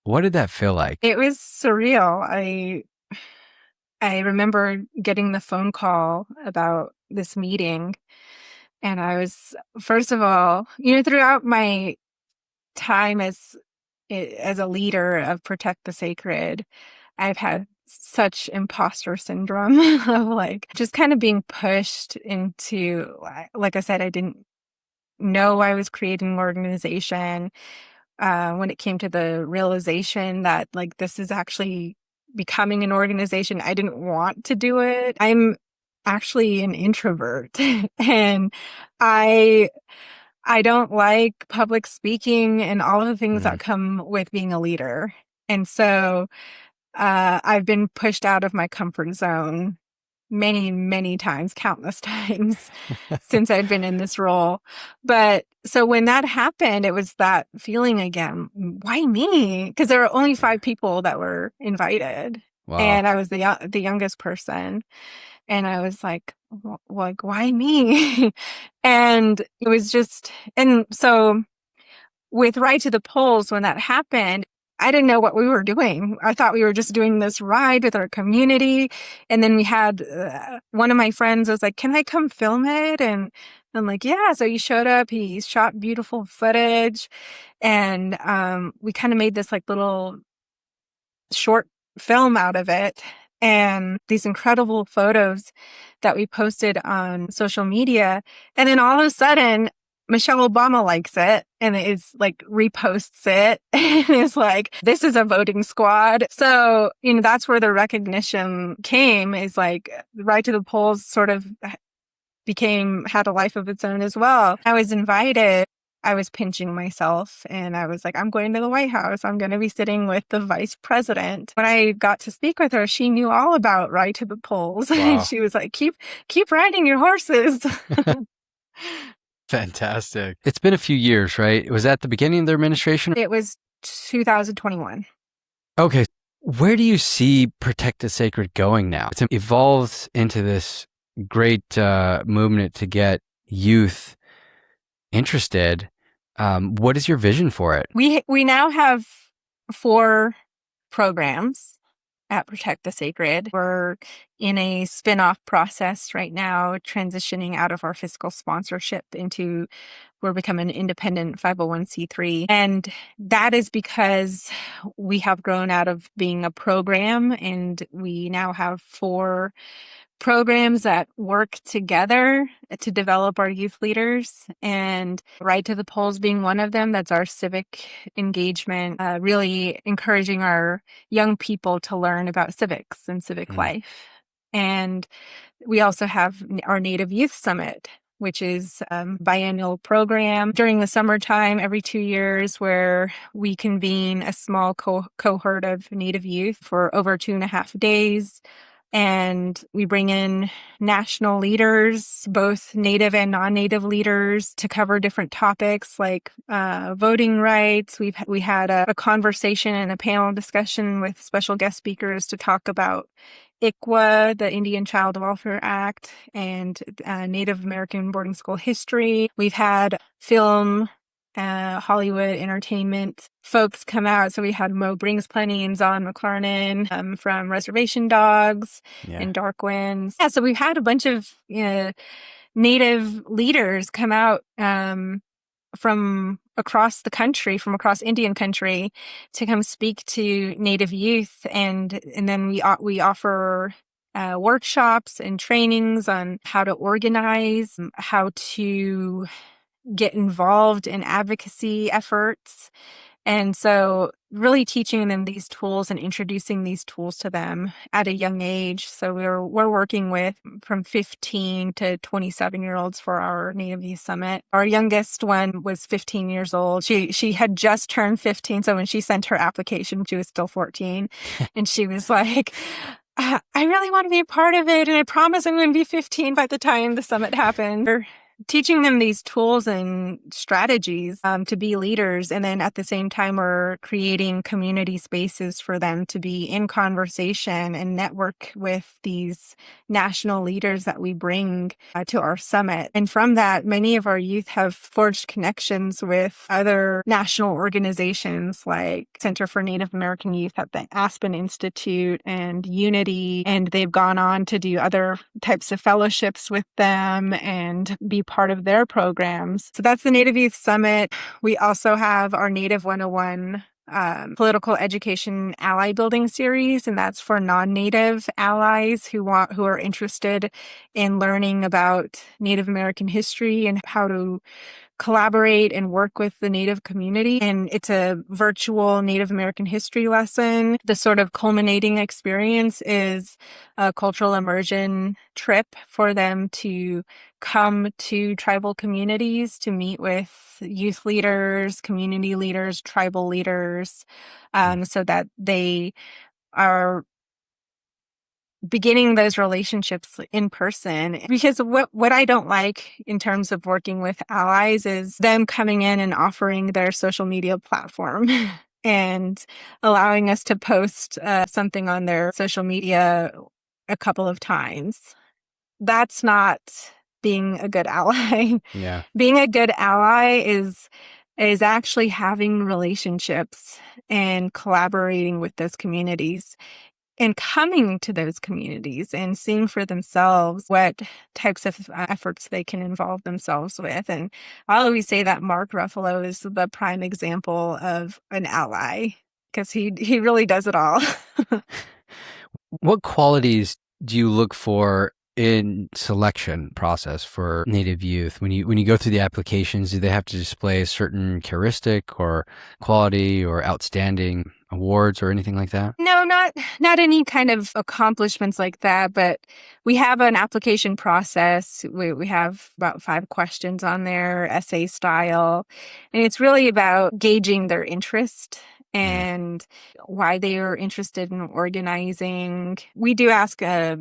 What did that feel like? It was surreal. I remember getting the phone call about this meeting, and I was, first of all, throughout my time as a leader of Protect the Sacred, I've had such imposter syndrome of like just kind of being pushed into, like I said, I didn't know I was creating an organization. When it came to the realization that like this is actually becoming an organization, I didn't want to do it. I'm actually an introvert and I don't like public speaking and all of the things Mm. that come with being a leader. And so I've been pushed out of my comfort zone many, many times, countless times since I'd been in this role. But so when that happened, it was that feeling again, why me? Because there were only 5 people that were invited. Wow. And I was the youngest person. And I was like, why me? And it was just, and so with Ride to the Polls, when that happened, I didn't know what we were doing. I thought we were just doing this ride with our community. And then we had one of my friends was like, can I come film it? And I'm like, yeah. So he showed up, he shot beautiful footage. And we kind of made this like little short film out of it. And these incredible photos that we posted on social media. And then all of a sudden, Michelle Obama likes it and is like reposts it and is like, this is a voting squad. So, that's where the recognition came, is like Ride to the Polls sort of had a life of its own as well. I was invited. I was pinching myself and I was like, I'm going to the White House. I'm going to be sitting with the vice president. When I got to speak with her, she knew all about Ride to the Polls. Wow. She was like, keep riding your horses. Fantastic. It's been a few years, right? Was that the beginning of their administration? It was 2021. Okay. Where do you see Protect the Sacred going now? It's evolved into this great movement to get youth interested. What is your vision for it? We now have 4 programs at Protect the Sacred. We're in a spin-off process right now, transitioning out of our fiscal sponsorship into we're becoming an independent 501c3. And that is because we have grown out of being a program, and we now have 4 programs that work together to develop our youth leaders, and Ride to the Polls being one of them. That's our civic engagement, really encouraging our young people to learn about civics and civic life. And we also have our Native Youth Summit, which is a biennial program during the summertime every 2 years, where we convene a small cohort of Native youth for over 2.5 days. And we bring in national leaders, both Native and non-Native leaders, to cover different topics like voting rights. We had a conversation and a panel discussion with special guest speakers to talk about ICWA, the Indian Child Welfare Act, and Native American boarding school history. We've had film, Hollywood entertainment folks come out. So we had Mo Brings Plenty and Zon McLarnon from Reservation Dogs and Dark Winds. Yeah, so we've had a bunch of Native leaders come out from across the country, from across Indian country, to come speak to Native youth, and then we offer workshops and trainings on how to organize, how to get involved in advocacy efforts. And so really teaching them these tools and introducing these tools to them at a young age. So we're working with from 15 to 27-year-olds for our Native Youth Summit. Our youngest one was 15 years old. She had just turned 15. So when she sent her application, she was still 14. And she was like, I really want to be a part of it. And I promise I'm going to be 15 by the time the summit happened. We're teaching them these tools and strategies to be leaders. And then at the same time, we're creating community spaces for them to be in conversation and network with these national leaders that we bring to our summit. And from that, many of our youth have forged connections with other national organizations like Center for Native American Youth at the Aspen Institute and Unity. And they've gone on to do other types of fellowships with them and be part of their programs. So that's the Native Youth Summit. We also have our Native 101 political education ally building series, and that's for non-Native allies who are interested in learning about Native American history and how to collaborate and work with the Native community. And it's a virtual Native American history lesson. The sort of culminating experience is a cultural immersion trip for them to come to tribal communities to meet with youth leaders, community leaders, tribal leaders, so that they are beginning those relationships in person. Because what I don't like in terms of working with allies is them coming in and offering their social media platform and allowing us to post something on their social media a couple of times. That's not being a good ally. Yeah. Being a good ally is is actually having relationships and collaborating with those communities and coming to those communities and seeing for themselves what types of efforts they can involve themselves with. And I always say that Mark Ruffalo is the prime example of an ally because he really does it all. What qualities do you look for in selection process for Native youth? When you go through the applications, do they have to display a certain characteristic or quality or outstanding awards or anything like that? No, not any kind of accomplishments like that, but we have an application process. We have about 5 questions on there, essay style, and it's really about gauging their interest Mm, and why they are interested in organizing. We do ask a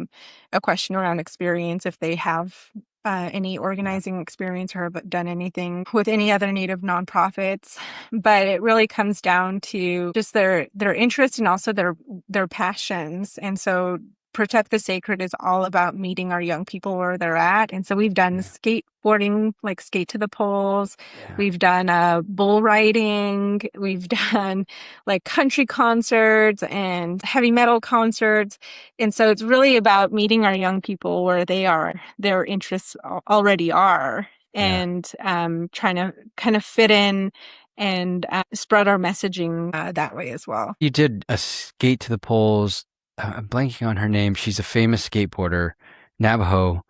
question around experience if they have any yeah, organizing experience or have done anything with any other Native nonprofits, but it really comes down to just their interest and also their passions. And so Protect the Sacred is all about meeting our young people where they're at. And so we've done yeah, skateboarding, like skate to the poles. yeah. We've done bull riding. We've done like country concerts and heavy metal concerts. And so it's really about meeting our young people where they are, their interests already are, Yeah. and trying to kind of fit in and spread our messaging that way as well. You did a skate to the polls. I'm blanking on her name. She's a famous skateboarder, Navajo.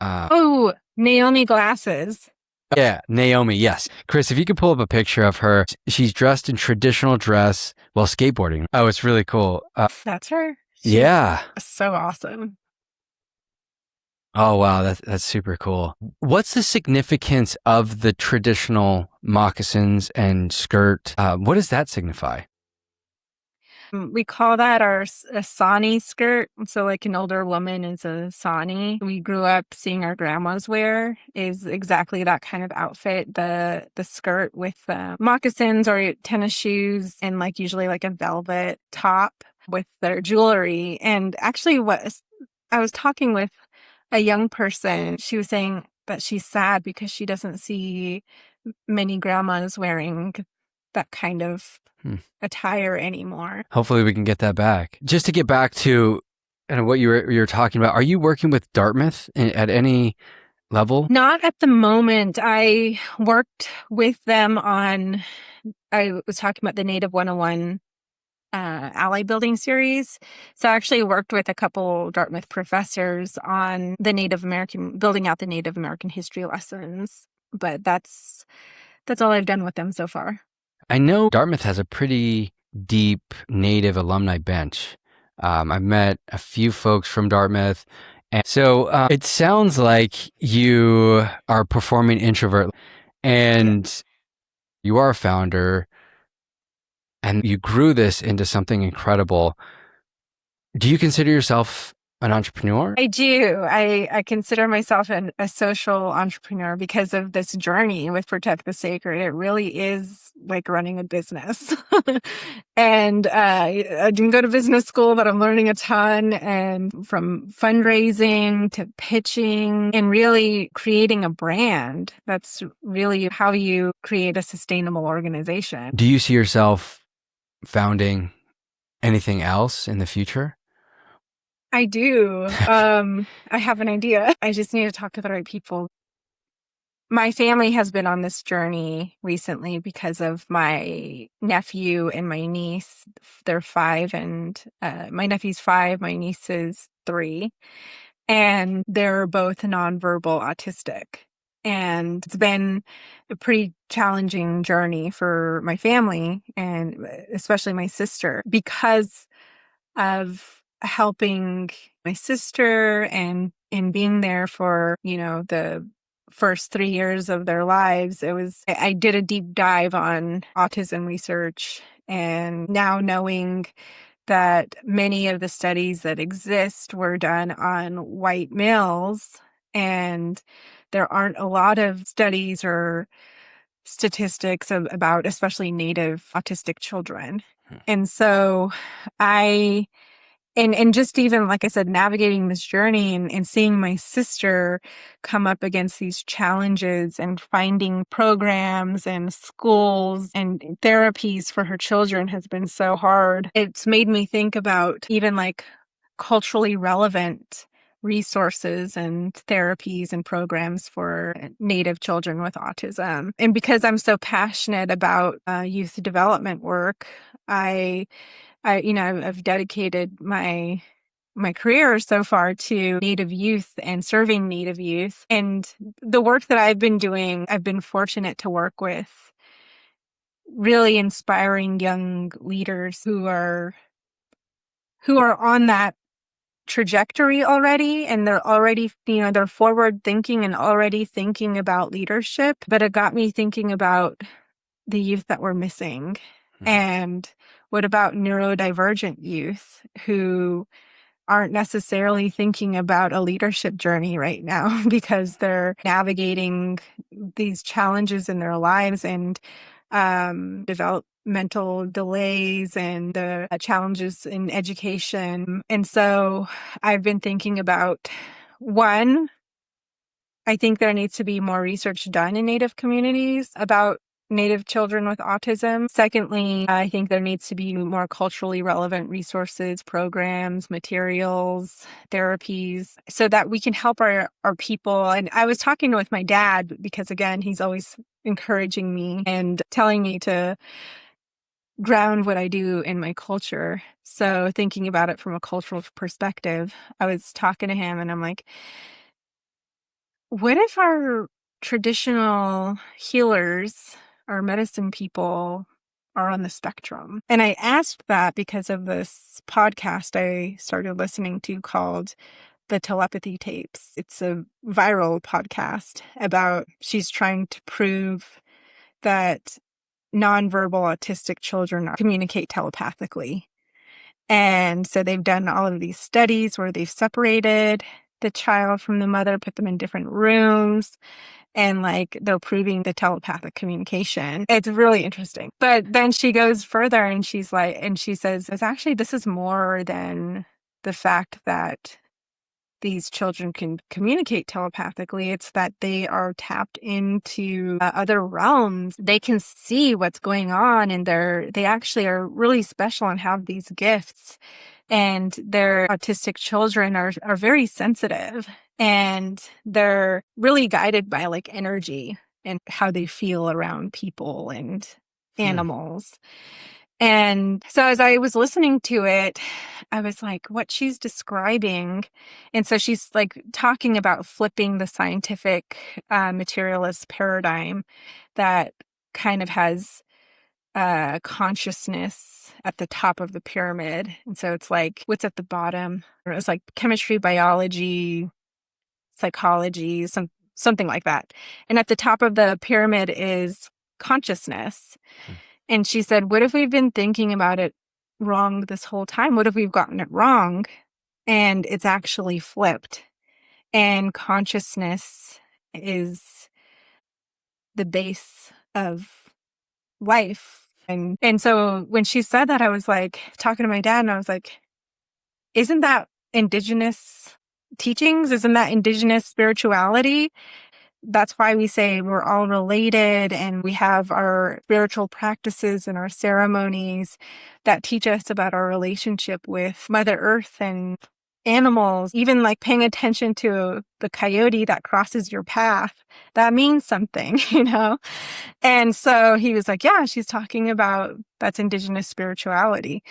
Uh, Oh, Naomi Glasses. yeah, Naomi. Yes, Chris. If you could pull up a picture of her, she's dressed in traditional dress while skateboarding. Oh, it's really cool. That's her. She's Yeah. so awesome. Oh wow, that's super cool. What's the significance of the traditional moccasins and skirt? What does that signify? We call that a sani skirt. So like an older woman is a sani. We grew up seeing our grandmas wear is exactly that kind of outfit. The skirt with moccasins or tennis shoes and like usually like a velvet top with their jewelry. And actually I was talking with a young person. She was saying that she's sad because she doesn't see many grandmas wearing that kind of Hmm. attire anymore. Hopefully, we can get that back. Just to get back to kind of what you were talking about, are you working with Dartmouth at any level? Not at the moment. I worked with them on, I was talking about the Native 101 ally building series. So I actually worked with a couple Dartmouth professors on building out the Native American history lessons. But that's all I've done with them so far. I know Dartmouth has a pretty deep Native alumni bench. I've met a few folks from Dartmouth. And so it sounds like you are a performing introvert Yeah. and you are a founder and you grew this into something incredible. Do you consider yourself an entrepreneur? I do. I consider myself a social entrepreneur because of this journey with Protect the Sacred. It really is like running a business. And I didn't go to business school, but I'm learning a ton. And from fundraising to pitching and really creating a brand, that's really how you create a sustainable organization. Do you see yourself founding anything else in the future? I do. I have an idea. I just need to talk to the right people. My family has been on this journey recently because of my nephew and my niece. They're 5 and my nephew's 5, my niece is 3, and they're both nonverbal autistic. And it's been a pretty challenging journey for my family and especially my sister because of helping my sister and being there for, the first 3 years of their lives. I did a deep dive on autism research, and now knowing that many of the studies that exist were done on white males, and there aren't a lot of studies or statistics about especially Native autistic children. And so I and just even, like I said, navigating this journey and seeing my sister come up against these challenges and finding programs and schools and therapies for her children has been so hard. It's made me think about even like culturally relevant resources and therapies and programs for Native children with autism. And because I'm so passionate about youth development work, I've dedicated my career so far to Native youth and serving Native youth. And the work that I've been doing, I've been fortunate to work with really inspiring young leaders who are on that trajectory already, and they're already, they're forward thinking and already thinking about leadership. But it got me thinking about the youth that we're missing. And what about neurodivergent youth who aren't necessarily thinking about a leadership journey right now because they're navigating these challenges in their lives and developmental delays and the challenges in education. And so I've been thinking about, one, I think there needs to be more research done in Native communities about Native children with autism. Secondly, I think there needs to be more culturally relevant resources, programs, materials, therapies, so that we can help our people. And I was talking with my dad because, again, he's always encouraging me and telling me to ground what I do in my culture. So thinking about it from a cultural perspective, I was talking to him and I'm like, what if our traditional healers, our medicine people, are on the spectrum? And I asked that because of this podcast I started listening to called The Telepathy Tapes. It's a viral podcast about, she's trying to prove that nonverbal autistic children communicate telepathically. And so they've done all of these studies where they've separated the child from the mother, put them in different rooms, and like they're proving the telepathic communication. It's really interesting. But then she goes further and she says, it's actually, this is more than the fact that these children can communicate telepathically. It's that they are tapped into other realms. They can see what's going on, and they actually are really special and have these gifts. And their autistic children are very sensitive, and they're really guided by like energy and how they feel around people and animals. And so as I was listening to it, I was like, what she's describing. And so she's like talking about flipping the scientific materialist paradigm that kind of has consciousness at the top of the pyramid. And so it's like, what's at the bottom? Or it's like chemistry, biology, psychology, something like that. And at the top of the pyramid is consciousness. And she said, what if we've been thinking about it wrong this whole time? What if we've gotten it wrong and it's actually flipped? And consciousness is the base of life. And so when she said that, I was like talking to my dad and I was like, isn't that Indigenous teachings? Isn't that Indigenous spirituality? That's why we say we're all related, and we have our spiritual practices and our ceremonies that teach us about our relationship with Mother Earth and animals. Even like paying attention to the coyote that crosses your path, that means something, And so he was like, yeah, she's talking about that's Indigenous spirituality.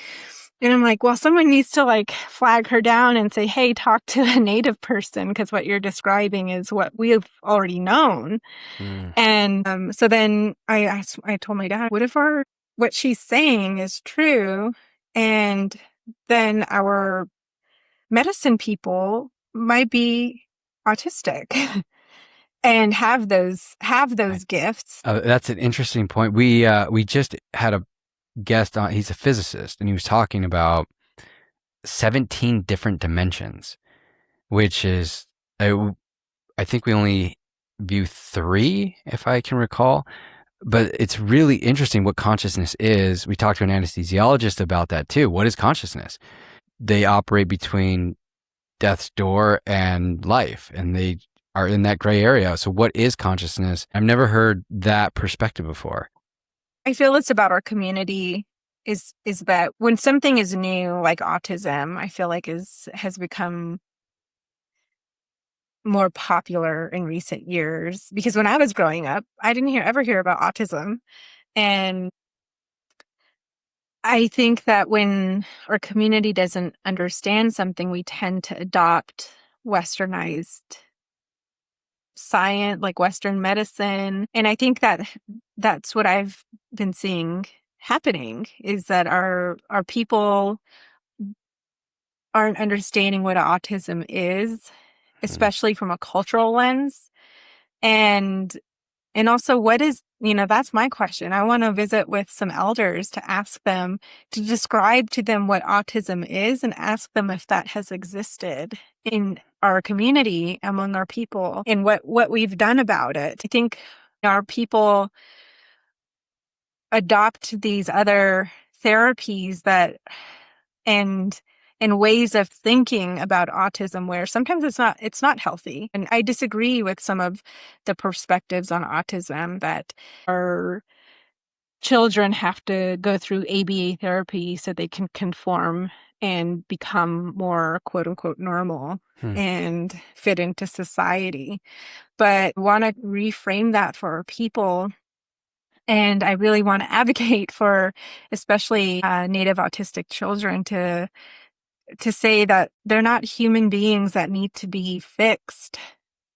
And I'm like, well, someone needs to like flag her down and say, hey, talk to a Native person, because what you're describing is what we've already known. And so then I told my dad, what if what she's saying is true? And then our medicine people might be autistic and have those gifts. That's an interesting point. We just had a guest on. He's a physicist, and he was talking about 17 different dimensions, which is I think we only view 3, if I can recall. But it's really interesting what consciousness is. We talked to an anesthesiologist about that too. What is consciousness? they operate between death's door and life, and they are in that gray area. So what is consciousness? I've never heard that perspective before. I feel it's about our community is that when something is new, like autism, I feel like has become more popular in recent years. Because when I was growing up, I didn't ever hear about autism. And I think that when our community doesn't understand something, we tend to adopt westernized science, like Western medicine. And I think that that's what I've been seeing happening, is that our people aren't understanding what autism is, especially from a cultural lens. And also, what is, that's my question. I want to visit with some elders to ask them, to describe to them what autism is, and ask them if that has existed in our community, among our people, and what we've done about it. I think our people adopt these other therapies and ways of thinking about autism where sometimes it's not healthy. And I disagree with some of the perspectives on autism, that our children have to go through ABA therapy so they can conform and become more quote unquote normal and fit into society. But I want to reframe that for our people. And I really want to advocate for especially Native autistic children to say that they're not human beings that need to be fixed.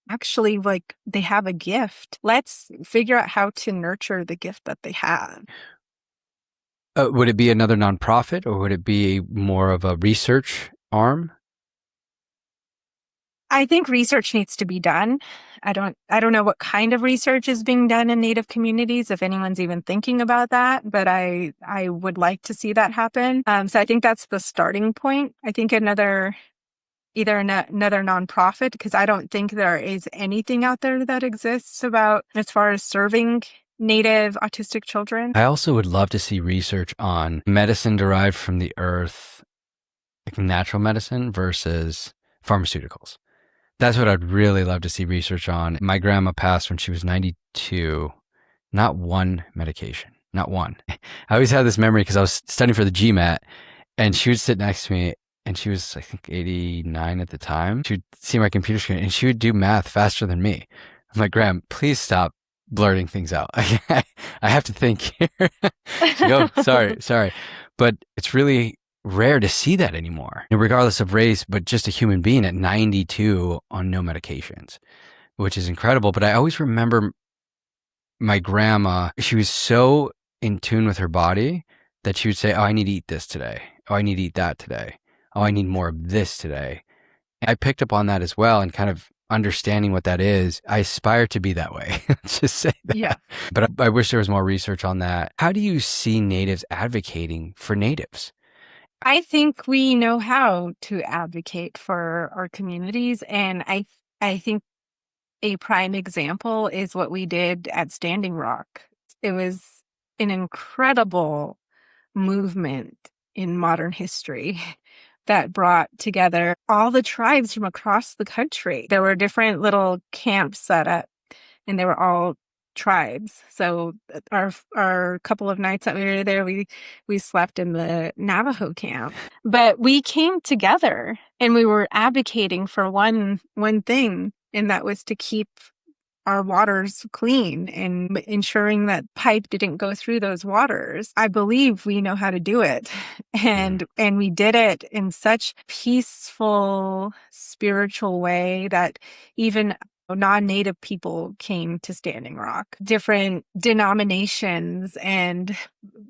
Actually, like, they have a gift. Let's figure out how to nurture the gift that they have. Would it be another nonprofit, or would it be more of a research arm? I think research needs to be done. I don't know what kind of research is being done in Native communities, if anyone's even thinking about that, but I would like to see that happen. So I think that's the starting point. I think another nonprofit, because I don't think there is anything out there that exists about as far as serving Native autistic children. I also would love to see research on medicine derived from the earth, like natural medicine versus pharmaceuticals. That's what I'd really love to see research on. My grandma passed when she was 92. Not one medication, not one. I always had this memory because I was studying for the GMAT, and she would sit next to me, and she was, I think, 89 at the time. She would see my computer screen, and she would do math faster than me. I'm like, Graham, please stop blurting things out. I have to think here. She'd go, sorry. But it's really rare to see that anymore, regardless of race, but just a human being at 92 on no medications, which is incredible. But I always remember my grandma, she was so in tune with her body that she would say, oh, I need to eat this today. Oh, I need to eat that today. Oh, I need more of this today. And I picked up on that as well, and kind of understanding what that is. I aspire to be that way. Let's just say that. Yeah. But I wish there was more research on that. How do you see Natives advocating for Natives? I think we know how to advocate for our communities. And I think a prime example is what we did at Standing Rock. It was an incredible movement in modern history that brought together all the tribes from across the country. There were different little camps set up, and they were all tribes. So our couple of nights that we were there, we slept in the Navajo camp. But we came together and we were advocating for one thing, and that was to keep our waters clean and ensuring that pipe didn't go through those waters. I believe we know how to do it. And we did it in such peaceful, spiritual way that even non-Native people came to Standing Rock. Different denominations and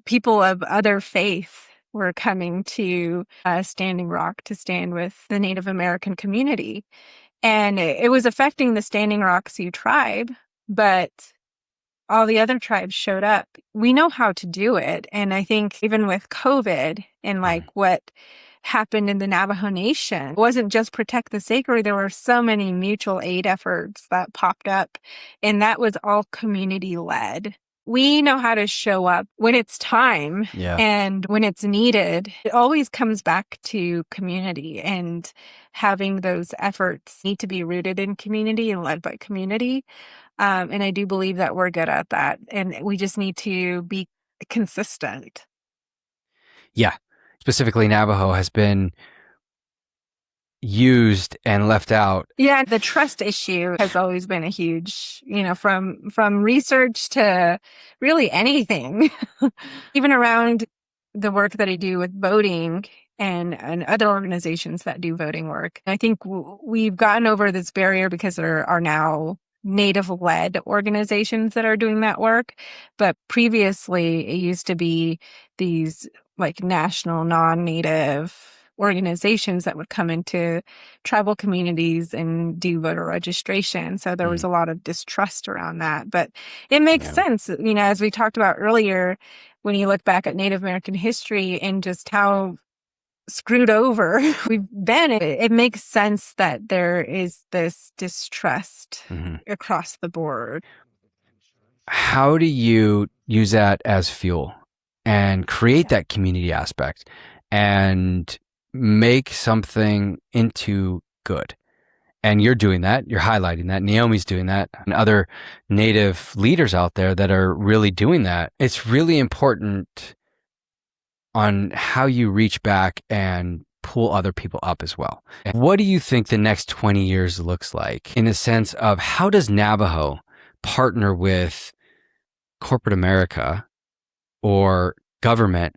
people of other faith were coming to Standing Rock to stand with the Native American community. And it was affecting the Standing Rock Sioux tribe, but all the other tribes showed up. We know how to do it. And I think even with COVID and like what happened in the Navajo Nation, it wasn't just protect the sacred. There were so many mutual aid efforts that popped up, and that was all community led. We know how to show up when it's time Yeah. and when it's needed. It always comes back to community, and having those efforts need to be rooted in community and led by community. And I do believe that we're good at that. And we just need to be consistent. Yeah. Specifically, Navajo has been used and left out. Yeah, the trust issue has always been a huge, from research to really anything, even around the work that I do with voting and other organizations that do voting work. I think we've gotten over this barrier because there are now Native-led organizations that are doing that work. But previously, it used to be these like national non-Native organizations that would come into tribal communities and do voter registration. So there was a lot of distrust around that. But it makes sense, as we talked about earlier, when you look back at Native American history and just how screwed over we've been, it makes sense that there is this distrust across the board. How do you use that as fuel and create that community aspect and make something into good? And you're doing that. You're highlighting that. Naomi's doing that. And other Native leaders out there that are really doing that. It's really important on how you reach back and pull other people up as well. What do you think the next 20 years looks like in the sense of how does Navajo partner with corporate America or government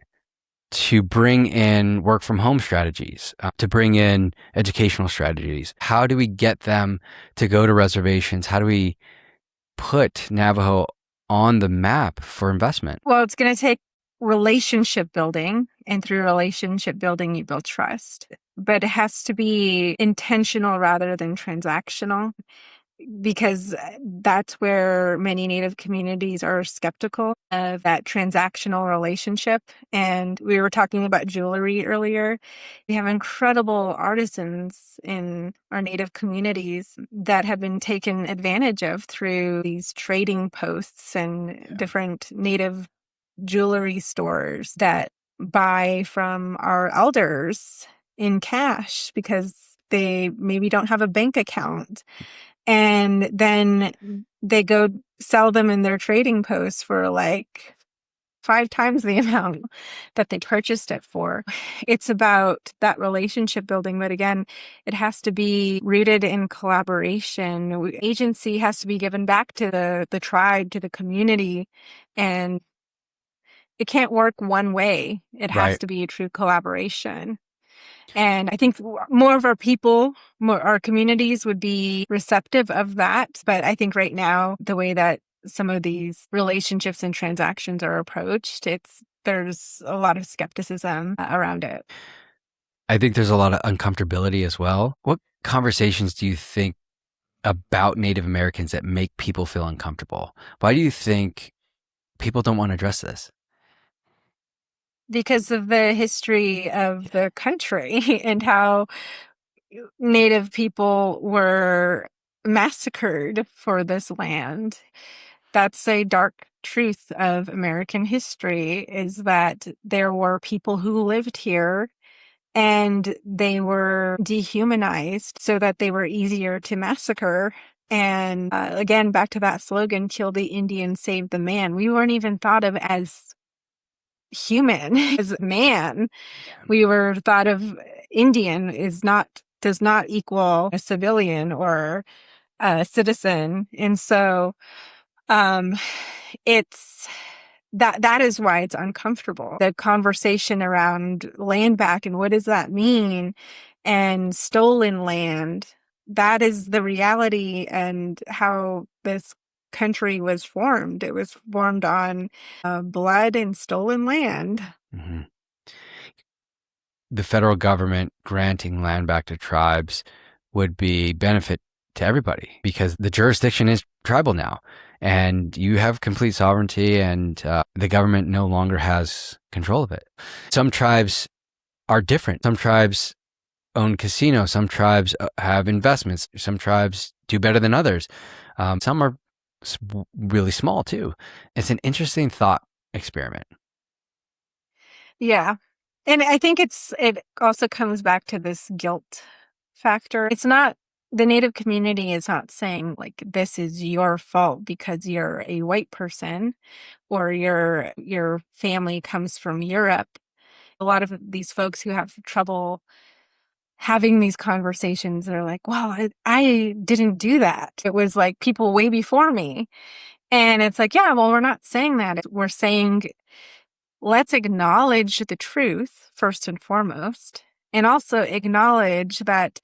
to bring in work from home strategies, to bring in educational strategies? How do we get them to go to reservations? How do we put Navajo on the map for investment? Well, it's going to take relationship building, and through relationship building, you build trust. But it has to be intentional rather than transactional, because that's where many Native communities are skeptical of that transactional relationship. And we were talking about jewelry earlier. We have incredible artisans in our Native communities that have been taken advantage of through these trading posts and different Native jewelry stores that buy from our elders in cash because they maybe don't have a bank account. And then they go sell them in their trading posts for like 5 times the amount that they purchased it for. It's about that relationship building. But again, it has to be rooted in collaboration. Agency has to be given back to the tribe, to the community. And it can't work one way. It has to be a true collaboration. And I think more of our people, our communities would be receptive of that. But I think right now, the way that some of these relationships and transactions are approached, there's a lot of skepticism around it. I think there's a lot of uncomfortability as well. What conversations do you think about Native Americans that make people feel uncomfortable? Why do you think people don't want to address this? Because of the history of the country and how Native people were massacred for this land. That's a dark truth of American history, is that there were people who lived here and they were dehumanized so that they were easier to massacre. And again, back to that slogan, kill the Indian, save the man. We weren't even thought of as human, as man. We were thought of Indian does not equal a civilian or a citizen. And so it's that is why it's uncomfortable. The conversation around land back and what does that mean, and stolen land, that is the reality and how this country was formed. It was formed on blood and stolen land. Mm-hmm. The federal government granting land back to tribes would be benefit to everybody because the jurisdiction is tribal now and you have complete sovereignty, and the government no longer has control of it. Some tribes are different. Some tribes own casinos. Some tribes have investments. Some tribes do better than others. Some are really small too. It's an interesting thought experiment. Yeah. And I think it also comes back to this guilt factor. It's not, the Native community is not saying like this is your fault because you're a white person or your family comes from Europe. A lot of these folks who have trouble having these conversations are like, well, I didn't do that. It was like people way before me. And it's like, yeah, well, we're not saying that. We're saying, let's acknowledge the truth first and foremost, and also acknowledge that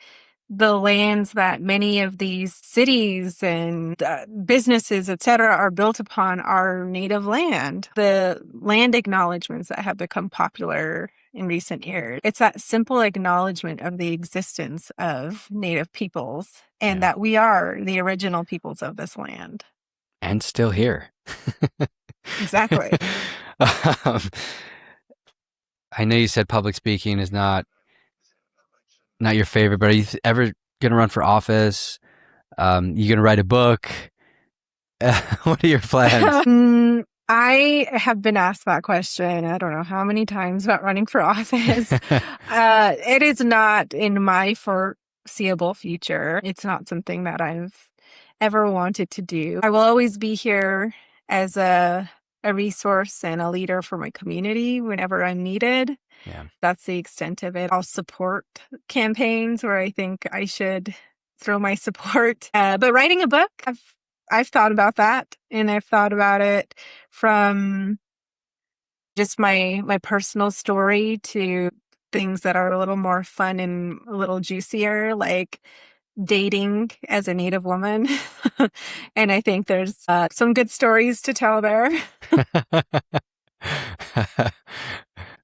the lands that many of these cities and businesses, et cetera, are built upon are native land. The land acknowledgements that have become popular in recent years. It's that simple acknowledgement of the existence of native peoples and that we are the original peoples of this land. And still here. Exactly. I know you said public speaking is not your favorite, but are you ever going to run for office? You going to write a book? What are your plans? I have been asked that question, I don't know how many times, about running for office. It is not in my foreseeable future. It's not something that I've ever wanted to do. I will always be here as a resource and a leader for my community whenever I'm needed. Yeah. That's the extent of it. I'll support campaigns where I think I should throw my support. But writing a book, I've thought about that, and I've thought about it from just my personal story to things that are a little more fun and a little juicier, like dating as a Native woman. And I think there's some good stories to tell there.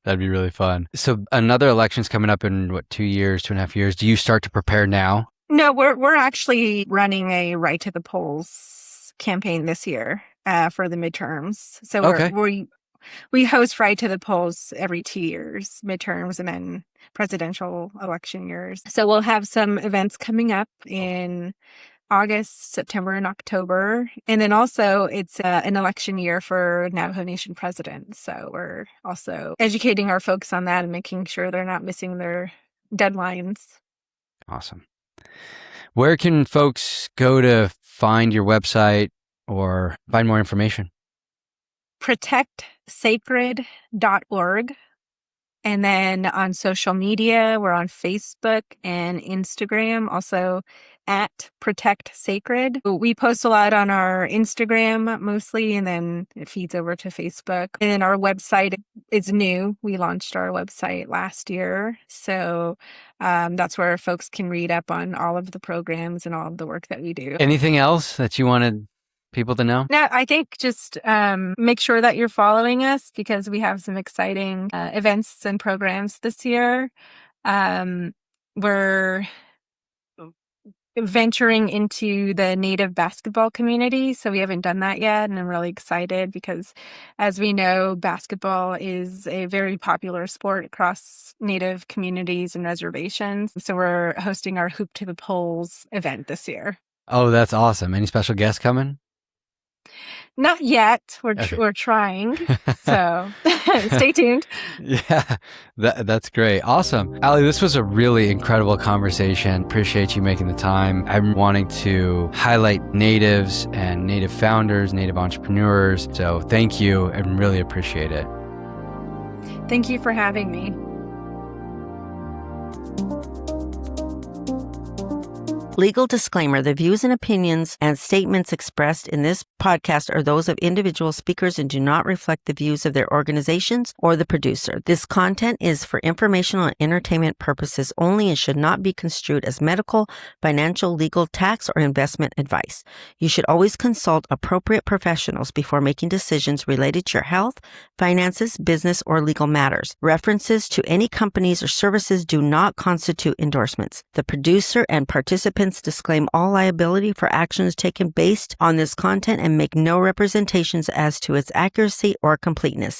That'd be really fun. So another election's coming up in 2 years, 2.5 years. Do you start to prepare now? No, we're actually running a Right to the Polls campaign this year for the midterms. So we host Right to the Polls every 2 years, midterms and then presidential election years. So we'll have some events coming up in August, September, and October. And then also it's an election year for Navajo Nation president. So we're also educating our folks on that and making sure they're not missing their deadlines. Awesome. Where can folks go to find your website or find more information? ProtectSacred.org. And then on social media, we're on Facebook and Instagram, also at Protect Sacred. We post a lot on our Instagram mostly, and then it feeds over to Facebook. And then our website is new. We launched our website last year. So that's where folks can read up on all of the programs and all of the work that we do. Anything else that you wanted people to know? No, I think just make sure that you're following us because we have some exciting events and programs this year. We're venturing into the Native basketball community, so we haven't done that yet, and I'm really excited because, as we know, basketball is a very popular sport across Native communities and reservations. So we're hosting our Hoop to the Polls event this year. Oh, that's awesome. Any special guests coming? Not yet. We're trying. So stay tuned. Yeah, that's great. Awesome. Allie, this was a really incredible conversation. Appreciate you making the time. I'm wanting to highlight Natives and Native founders, Native entrepreneurs. So thank you and really appreciate it. Thank you for having me. Legal disclaimer: the views and opinions and statements expressed in this podcast are those of individual speakers and do not reflect the views of their organizations or the producer. This content is for informational and entertainment purposes only and should not be construed as medical, financial, legal, tax, or investment advice. You should always consult appropriate professionals before making decisions related to your health, finances, business, or legal matters. References to any companies or services do not constitute endorsements. The producer and participants disclaim all liability for actions taken based on this content and make no representations as to its accuracy or completeness.